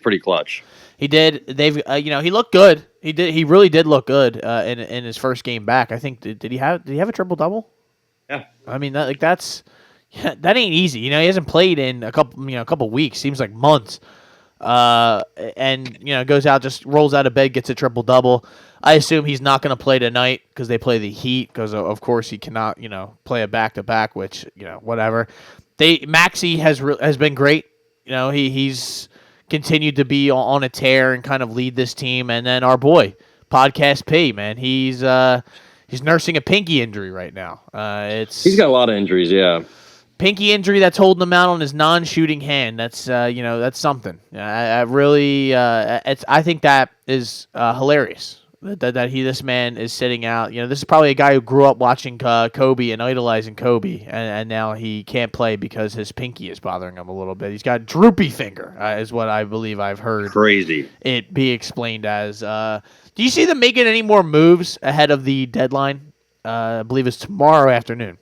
pretty clutch. He did. They've he looked good. He did. He really did look good in his first game back. I think did he have a triple double? Yeah. I mean that ain't easy. He hasn't played in a couple weeks. Seems like months. And goes out, just rolls out of bed, gets a triple double. I assume he's not going to play tonight because they play the Heat. Because of course he cannot play a back to back, which whatever. Maxey has been great. He's continued to be on a tear and kind of lead this team. And then our boy Podcast P, man, he's nursing a pinky injury right now. He's got a lot of injuries, yeah. Pinky injury that's holding him out on his non-shooting hand. That's that's something. I think that is hilarious. This man is sitting out. This is probably a guy who grew up watching Kobe and idolizing Kobe, and now he can't play because his pinky is bothering him a little bit. He's got droopy finger, is what I believe I've heard. Crazy. It be explained as. Do you see them making any more moves ahead of the deadline? I believe it's tomorrow afternoon.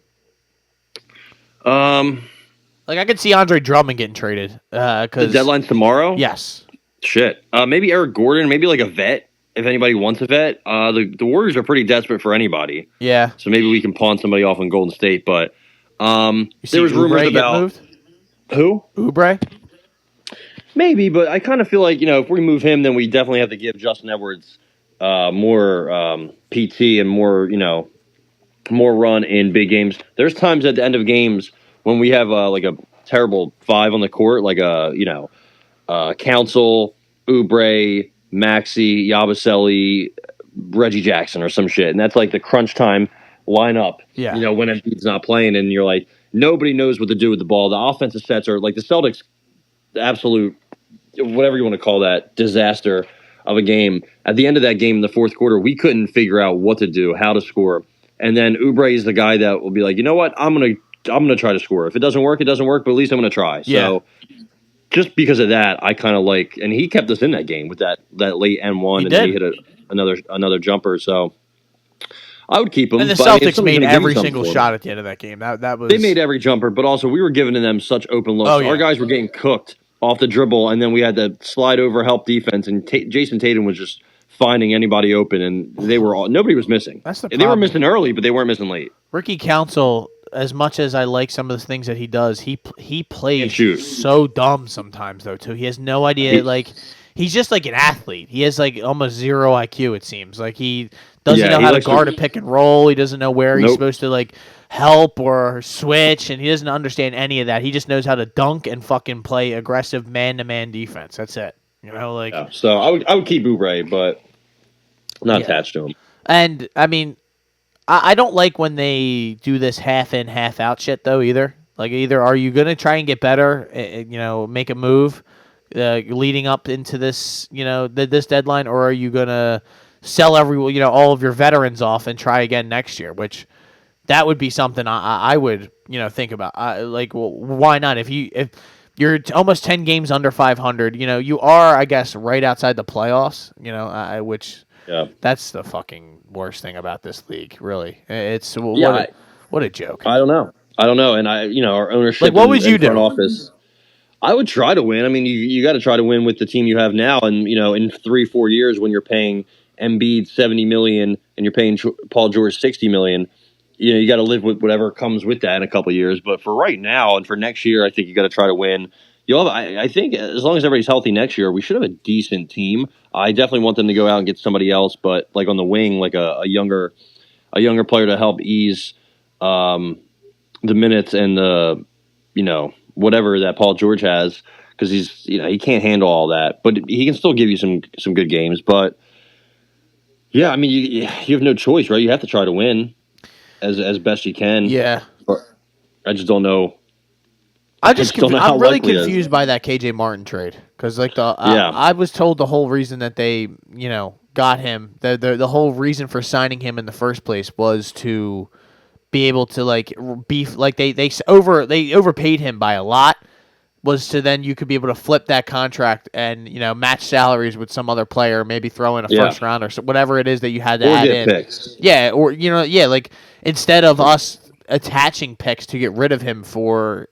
I could see Andre Drummond getting traded. Cause the deadline's tomorrow? Yes. Shit. Maybe Eric Gordon, maybe like a vet, if anybody wants a vet. The Warriors are pretty desperate for anybody. Yeah. So maybe we can pawn somebody off in Golden State. But there was rumors about... moved? Who? Oubre? Maybe, but I kind of feel like, if we move him, then we definitely have to give Justin Edwards more PT and more, more run in big games. There's times at the end of games when we have like a terrible 5 on the court, like Council, Oubre, Maxey, Yabusele, Reggie Jackson or some shit. And that's like the crunch time lineup. Yeah. When Embiid's not playing and you're like, nobody knows what to do with the ball. The offensive sets are like the Celtics, the absolute, whatever you want to call that, disaster of a game. At the end of that game in the fourth quarter, we couldn't figure out what to do, how to score. And then Oubre is the guy that will be like, you know what? I'm gonna try to score. If it doesn't work, it doesn't work. But at least I'm gonna try. Yeah. So just because of that, I kind of like, and he kept us in that game with that late N1, then he hit another jumper. So I would keep him. And the Celtics made every single shot at the end of that game. That was they made every jumper, but also we were giving them such open looks. Oh, yeah. Our guys were getting cooked off the dribble, and then we had to slide over help defense, and Jason Tatum was just finding anybody open, and nobody was missing. That's the They problem. were missing early, but they weren't missing late. Ricky Council, as much as I like some of the things that he does, he plays shoot. so dumb sometimes though too. He has no idea. He's just like an athlete. He has like almost zero IQ. It seems like he doesn't know how to guard a pick and roll. He doesn't know where he's supposed to help or switch, and he doesn't understand any of that. He just knows how to dunk and fucking play aggressive man-to-man defense. That's it. Yeah, so I would keep Oubre, but not attached to him. And I mean, I don't like when they do this half in, half out shit though either. Like, either are you going to try and get better, make a move leading up into this, this deadline, or are you going to sell all of your veterans off and try again next year? Which that would be something I would think about. Well, why not? If you're almost 10 games under 500, you are, I guess, right outside the playoffs. Which that's the fucking worst thing about this league. Really, it's what a joke. I don't know. And our ownership, like, what would you front do? office. I would try to win. I mean, you got to try to win with the team you have now, and in 3-4 years when you're paying Embiid $70 million and you're paying Paul George $60 million, you got to live with whatever comes with that in a couple of years. But for right now and for next year, I think you got to try to win. I think as long as everybody's healthy next year, we should have a decent team. I definitely want them to go out and get somebody else, but like on the wing, like a younger player to help ease the minutes and the whatever that Paul George has, because he's he can't handle all that, but he can still give you some good games. But yeah, I mean you have no choice, right? You have to try to win as best you can. Yeah, but I just don't know. I'm really confused by that KJ Martin trade, because I was told the whole reason that they got him, the whole reason for signing him in the first place was to be able to they overpaid him by a lot, was to then you could be able to flip that contract and match salaries with some other player, maybe throw in a first round or whatever it is that you had to add in. Picks. Yeah, or like instead of us attaching picks to get rid of him for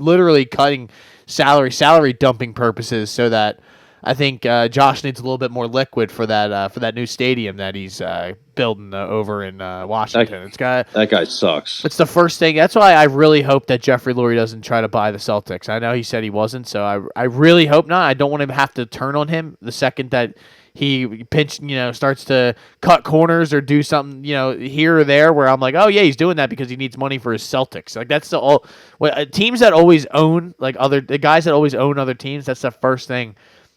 literally cutting salary dumping purposes, so that I think Josh needs a little bit more liquid for that new stadium that he's building over in Washington. That guy sucks. It's the first thing. That's why I really hope that Jeffrey Lurie doesn't try to buy the Celtics. I know he said he wasn't, so I really hope not. I don't want him to have to turn on him the second that he starts to cut corners or do something, here or there, where I'm like, oh yeah, he's doing that because he needs money for his Celtics. Like, that's teams that always own the guys that always own other teams. That's the first thing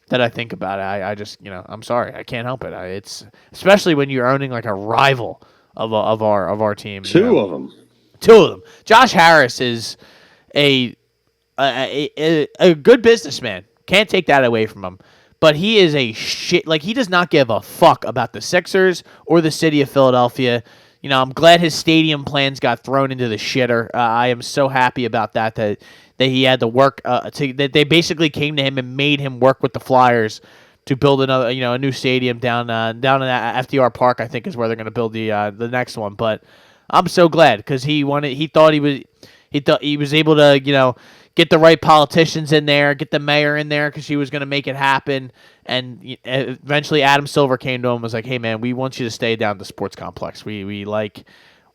that I think about it. I just, I'm sorry, I can't help it. It's especially when you're owning like a rival of our team. Two of them. Josh Harris is a good businessman. Can't take that away from him. But he is a shit. Like, he does not give a fuck about the Sixers or the city of Philadelphia. I'm glad his stadium plans got thrown into the shitter. I am so happy about that he had to work that they basically came to him and made him work with the Flyers to build another, a new stadium down in FDR Park. I think is where they're going to build the next one. But I'm so glad, because he thought he was able to get the right politicians in there, get the mayor in there, because she was going to make it happen. And eventually Adam Silver came to him and was like, hey man, we want you to stay down at the sports complex. We like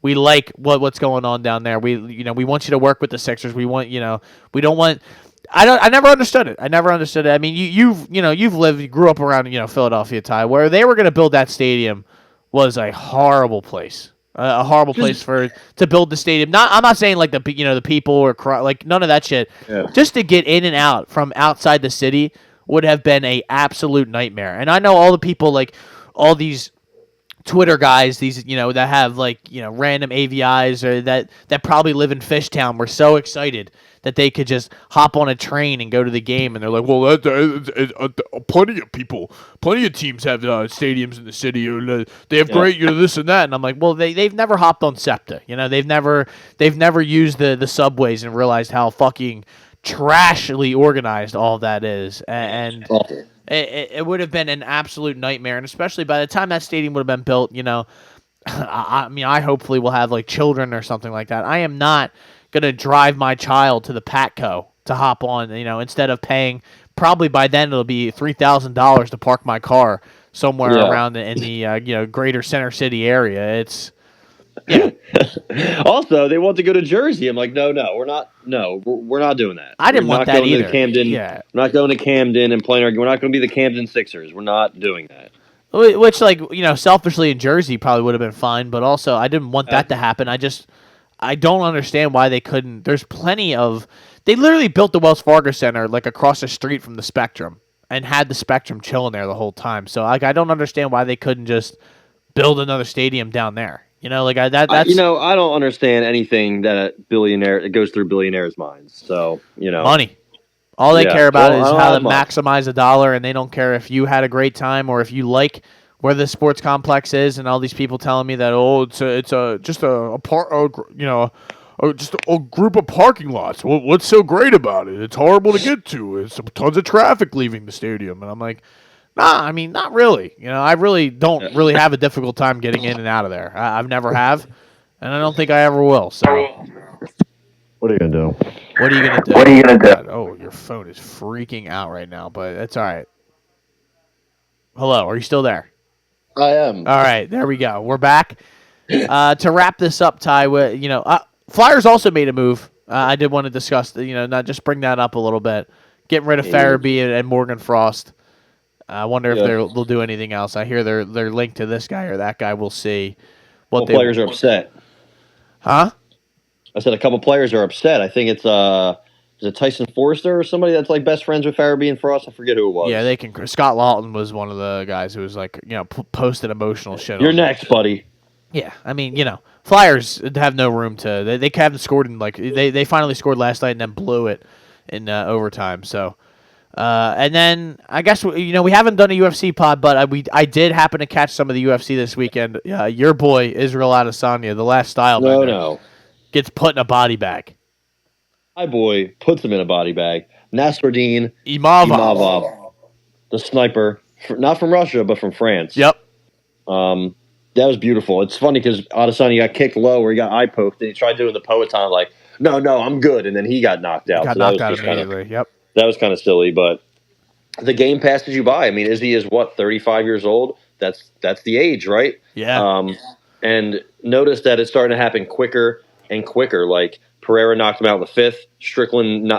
what's going on down there. We want you to work with the Sixers. We want, we don't want. I never understood it. I mean, you grew up around Philadelphia, Ty, where they were going to build that stadium was a horrible place. A horrible place to build the stadium. I'm not saying like the people or like none of that shit. Yeah. Just to get in and out from outside the city would have been a absolute nightmare. And I know all the people, like all these Twitter guys, these that have random AVIs or that probably live in Fishtown, were so excited that they could just hop on a train and go to the game, and they're like, well, plenty of teams have stadiums in the city, or they have great this and that, and I'm like, well, they've never hopped on SEPTA, they've never used the subways and realized how fucking trashily organized all that is, and it would have been an absolute nightmare, and especially by the time that stadium would have been built, I mean, I hopefully will have like children or something like that. I am not gonna drive my child to the Patco to hop on, instead of paying, probably by then it'll be $3,000 to park my car somewhere around in the greater Center City area. It's Also, they want to go to Jersey. I'm like, no, we're not doing that. I didn't want that either. To Camden. Yeah. We're not going to Camden and playing. We're not going to be the Camden Sixers. We're not doing that. Which, selfishly in Jersey probably would have been fine, but also I didn't want that to happen. I don't understand why they couldn't. There's plenty of. They literally built the Wells Fargo Center like across the street from the Spectrum and had the Spectrum chilling there the whole time. So I don't understand why they couldn't just build another stadium down there. You know, like that's I don't understand anything that a billionaire it goes through billionaires' minds. So money. All they yeah, care about I is don't how to have much. maximize a dollar, and they don't care if you had a great time or if you like where the sports complex is. And all these people telling me that it's a just a part, just a group of parking lots. What's so great about it? It's horrible to get to. It's tons of traffic leaving the stadium, and I'm like, nah. I mean, not really. You know, I really don't really have a difficult time getting in and out of there. I've never have, and I don't think I ever will. So. What are you gonna do? What are you gonna do? What are you gonna do? God, oh, your phone is freaking out right now, but that's all right. Hello, are you still there? I am. All right, there we go. We're back. To wrap this up, Ty, Flyers also made a move. I did want to discuss, not just bring that up a little bit. Getting rid of Farabee and Morgan Frost. I wonder if they'll do anything else. I hear they're linked to this guy or that guy. We'll see. Players are upset. Huh? I said a couple players are upset. I think it's is it Tyson Forster or somebody that's like best friends with Farabee and Frost? I forget who it was. Yeah, they can. Scott Lawton was one of the guys who was like, posted emotional shit. You're next, buddy. Yeah, I mean, Flyers have no room to. They haven't scored in they finally scored last night and then blew it in overtime. So, and then I guess we haven't done a UFC pod, but I did happen to catch some of the UFC this weekend. Your boy Israel Adesanya, the last style bender, gets put in a body bag. My boy puts him in a body bag. Nasruddin Imavov, the sniper, not from Russia but from France. Yep. That was beautiful. It's funny because Adesanya got kicked low where he got eye poked, and he tried doing the Poeton like, no, I'm good, and then he got knocked out. Knocked out immediately. Yep. That was kind of silly, but the game passes you by. I mean, Izzy is 35 years old. That's the age, right? Yeah. And notice that it's starting to happen quicker and quicker. Like Pereira knocked him out in the fifth. Strickland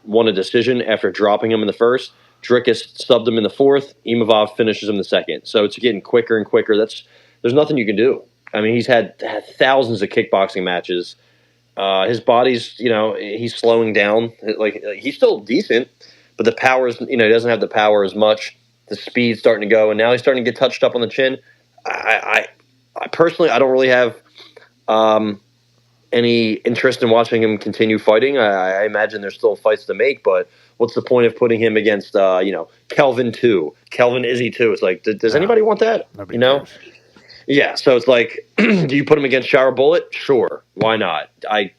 won a decision after dropping him in the first. Drickus subbed him in the fourth. Imavov finishes him in the second. So it's getting quicker and quicker. There's nothing you can do. I mean, he's had thousands of kickboxing matches. His body's, he's slowing down. Like he's still decent, but the power's, he doesn't have the power as much. The speed's starting to go, and now he's starting to get touched up on the chin. I personally, I don't really have any interest in watching him continue fighting. I imagine there's still fights to make, but what's the point of putting him against, Kelvin 2, Kelvin Izzy 2? It's like, does anybody want that? Nobody cares. Yeah, so it's like, do you put him against Shower Bullet? Sure, why not?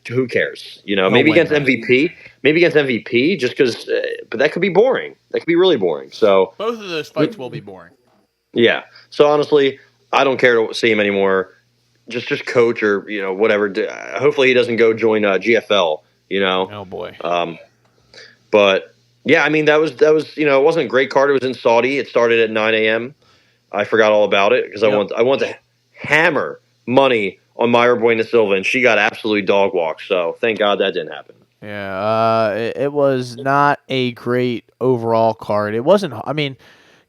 Who cares? Maybe against MVP. Maybe against MVP, just because. But that could be boring. That could be really boring. So both of those fights will be boring. Yeah. So honestly, I don't care to see him anymore. Just coach or whatever. Hopefully he doesn't go join GFL. Oh boy. But yeah, I mean that was it wasn't a great card. It was in Saudi. It started at 9 a.m. I forgot all about it because I want to hammer money on Mayra Buena Silva, and she got absolutely dog walked. So thank God that didn't happen. Yeah, it was not a great overall card. It wasn't. I mean,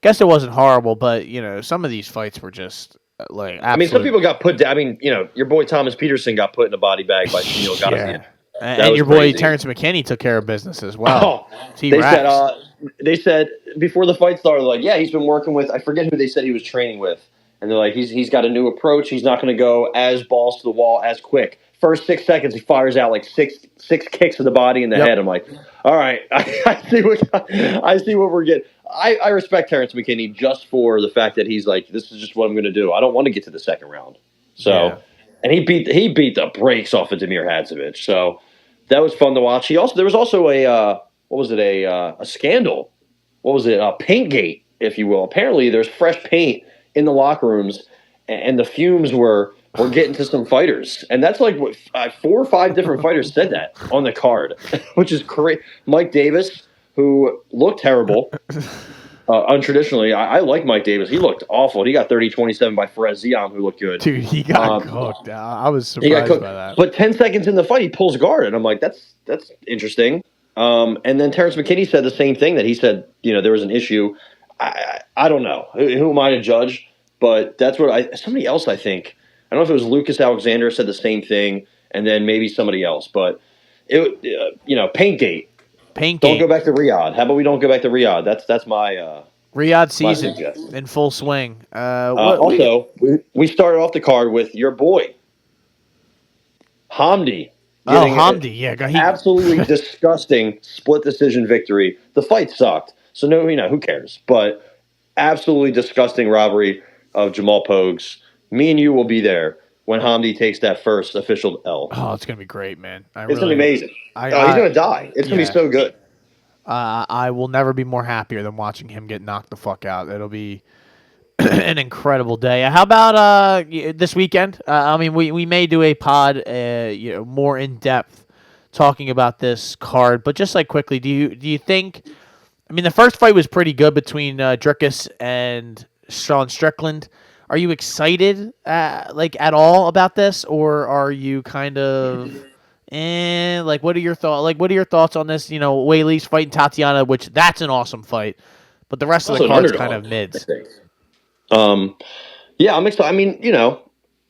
guess it wasn't horrible, but some of these fights were just like. Absolute. I mean, some people got put down. I mean, your boy Thomas Peterson got put in a body bag by Neil Gottesman. And your boy Terrence McKinney took care of business as well. They said before the fight started, like, yeah, he's been working with. I forget who they said he was training with, and they're like, he's got a new approach. He's not going to go as balls to the wall as quick. First 6 seconds, he fires out like six kicks to the body and the head. I'm like, all right, I see what we're getting. I respect Terrence McKinney just for the fact that he's like, this is just what I'm going to do. I don't want to get to the second round. So, and he beat the brakes off of Damir Hadzovic. So that was fun to watch. There was also a scandal. What was it? Paintgate, if you will. Apparently, there's fresh paint in the locker rooms, and the fumes were getting to some fighters. And that's like what 4 or 5 different fighters said that on the card, which is crazy. Mike Davis, who looked terrible, untraditionally. I like Mike Davis. He looked awful. He got 30-27 by Perez Ziam, who looked good. Dude, he got cooked. I was surprised by that. But 10 seconds in the fight, he pulls guard, and I'm like, that's interesting. And then Terrence McKinney said the same thing, that he said, there was an issue. I don't know. Who am I to judge? But that's what somebody else, I think. I don't know if it was Lucas Alexander said the same thing, and then maybe somebody else. But Paintgate. Don't go back to Riyadh. How about we don't go back to Riyadh? That's my Riyadh season in full swing. We started off the card with your boy Hamdi Oh, getting Hamdi, yeah, absolutely disgusting split decision victory. The fight sucked, so no, who cares? But absolutely disgusting robbery of Jamal Pogues. Me and you will be there when Hamdi takes that first official L. Oh, it's gonna be great, man. It's gonna be amazing. I, He's I gonna die. It's gonna be yeah. so good. I will never be more happier than watching him get knocked the fuck out. It'll be an incredible day. How about this weekend? I mean, we may do a pod, more in depth, talking about this card. But just like quickly, do you think? I mean, the first fight was pretty good between Dricus and Sean Strickland. Are you excited, at all about this, or are you kind of, like, what are your thoughts? Like, what are your thoughts on this? Weili's fighting Tatiana, which that's an awesome fight, but the rest of the Also an card's kind underdog, of mids. I think. Yeah, I'm excited. I mean,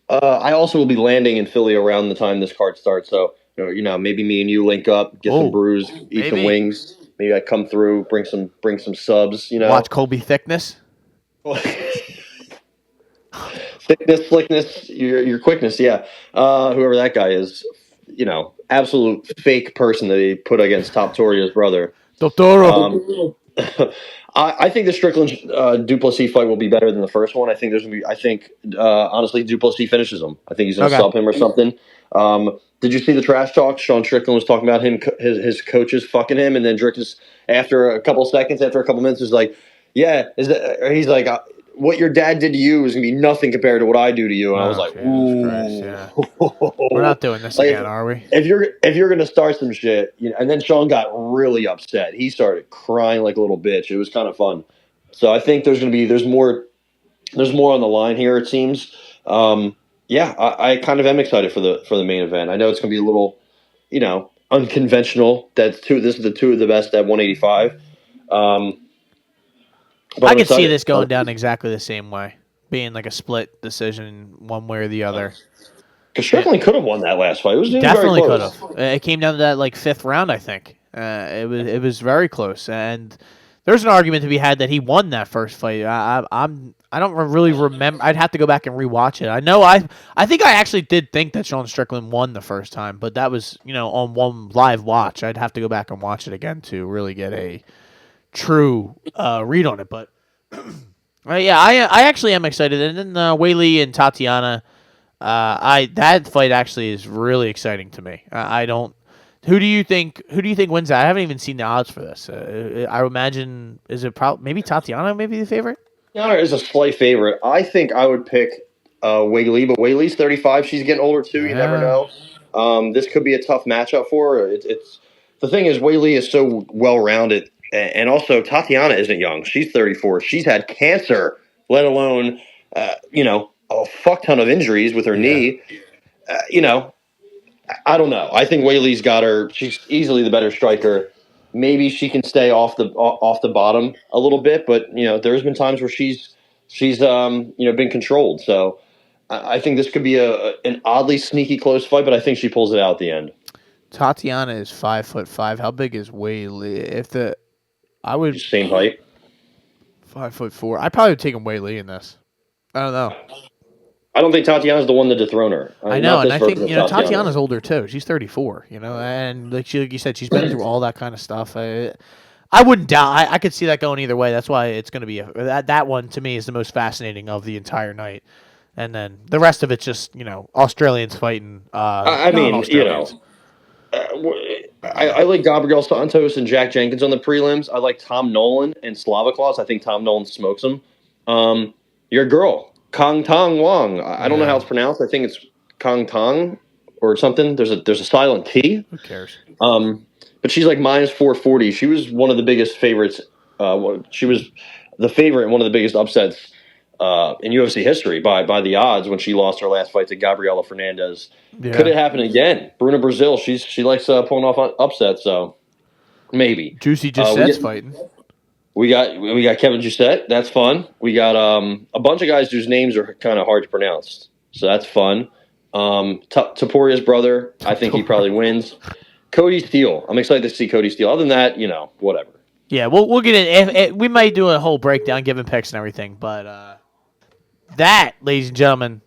I also will be landing in Philly around the time this card starts. So, maybe me and you link up, get some brews, eat some maybe. wings. Maybe I come through, bring some subs. Watch Colby Thickness. Thickness, slickness, your quickness. Yeah, whoever that guy is, absolute fake person that he put against Top Toria's brother. Dottoro. I think the Strickland Duplessis fight will be better than the first one. I think there's gonna be. I think honestly, Duplessis finishes him. I think he's gonna sub him or something. Did you see the trash talk? Sean Strickland was talking about him, his coaches fucking him, and then Dricus, after a couple minutes, is like, "Yeah, he's like, what your dad did to you is gonna be nothing compared to what I do to you." And I was like, "Ooh, Christ, yeah. We're not doing this again, are we?" If you're gonna start some shit, and then Sean got really upset. He started crying like a little bitch. It was kind of fun. So I think there's more on the line here. It seems. Yeah, I kind of am excited for the main event. I know it's gonna be a little, unconventional. This is the two of the best at 185. I could see this going down exactly the same way, being like a split decision, one way or the other. Because Strickland could have won that last fight. It was definitely very could close. have. It came down to that fifth round, I think. It was very close, and there's an argument to be had that he won that first fight. I don't really remember. I'd have to go back and rewatch it. I know I think I actually did think that Sean Strickland won the first time, but that was on one live watch. I'd have to go back and watch it again to really get a true read on it. But yeah, I actually am excited. And then Weili and Tatiana, that fight actually is really exciting to me. I don't. Who do you think wins that? I haven't even seen the odds for this. I imagine is it maybe Tatiana, maybe the favorite. Tatiana is a slight favorite. I think I would pick Weili, but Weili's 35. She's getting older too. You never know. This could be a tough matchup for her. It's the thing is Weili is so well rounded, and also Tatiana isn't young. She's 34. She's had cancer, let alone a fuck ton of injuries with her knee. I don't know. I think Weili's got her. She's easily the better striker. Maybe she can stay off the bottom a little bit, but there's been times where she's been controlled. So I think this could be an oddly sneaky close fight, but I think she pulls it out at the end. Tatiana is 5'5". How big is Weili? I would same height. 5'4". I probably would take Weili in this. I don't know. I don't think Tatiana's the one to dethrone her. I know, and I think Tatiana's older too. She's 34. And like you said, she's been through all that kind of stuff. I wouldn't doubt. I could see that going either way. That's why it's going to be that one to me is the most fascinating of the entire night. And then the rest of it's just Australians fighting. I mean, I like Gabriel Santos and Jack Jenkins on the prelims. I like Tom Nolan and Slava-Claus. I think Tom Nolan smokes them. Your girl. Kong Tong Wong. I don't know how it's pronounced. I think it's Kong Tong or something. There's a silent T. Who cares? But she's like minus 440. She was one of the biggest favorites. She was the favorite in one of the biggest upsets in UFC history by the odds when she lost her last fight to Gabriela Fernandez. Yeah. Could it happen again? Bruna Brazil. She likes pulling off upsets. So maybe. Juicy Giuseppe's fighting. We got Kevin Giuseppe. That's fun. We got a bunch of guys whose names are kind of hard to pronounce. So that's fun. Toporia's brother. I think he probably wins. Cody Steele. I'm excited to see Cody Steele. Other than that, whatever. Yeah, we'll get in. We might do a whole breakdown, giving picks and everything. But that, ladies and gentlemen,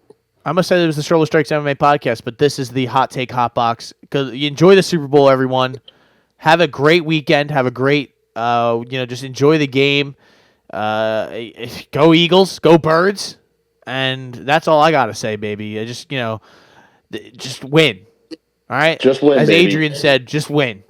I'm gonna say it was the Shoulder Strikes MMA podcast, but this is the Hot Take Hot Box. Because you enjoy the Super Bowl, everyone. Have a great weekend. Have a great, just enjoy the game. Go Eagles, go Birds, and that's all I gotta say, baby. Just just win. All right, Just win, as baby. Adrian said, just win.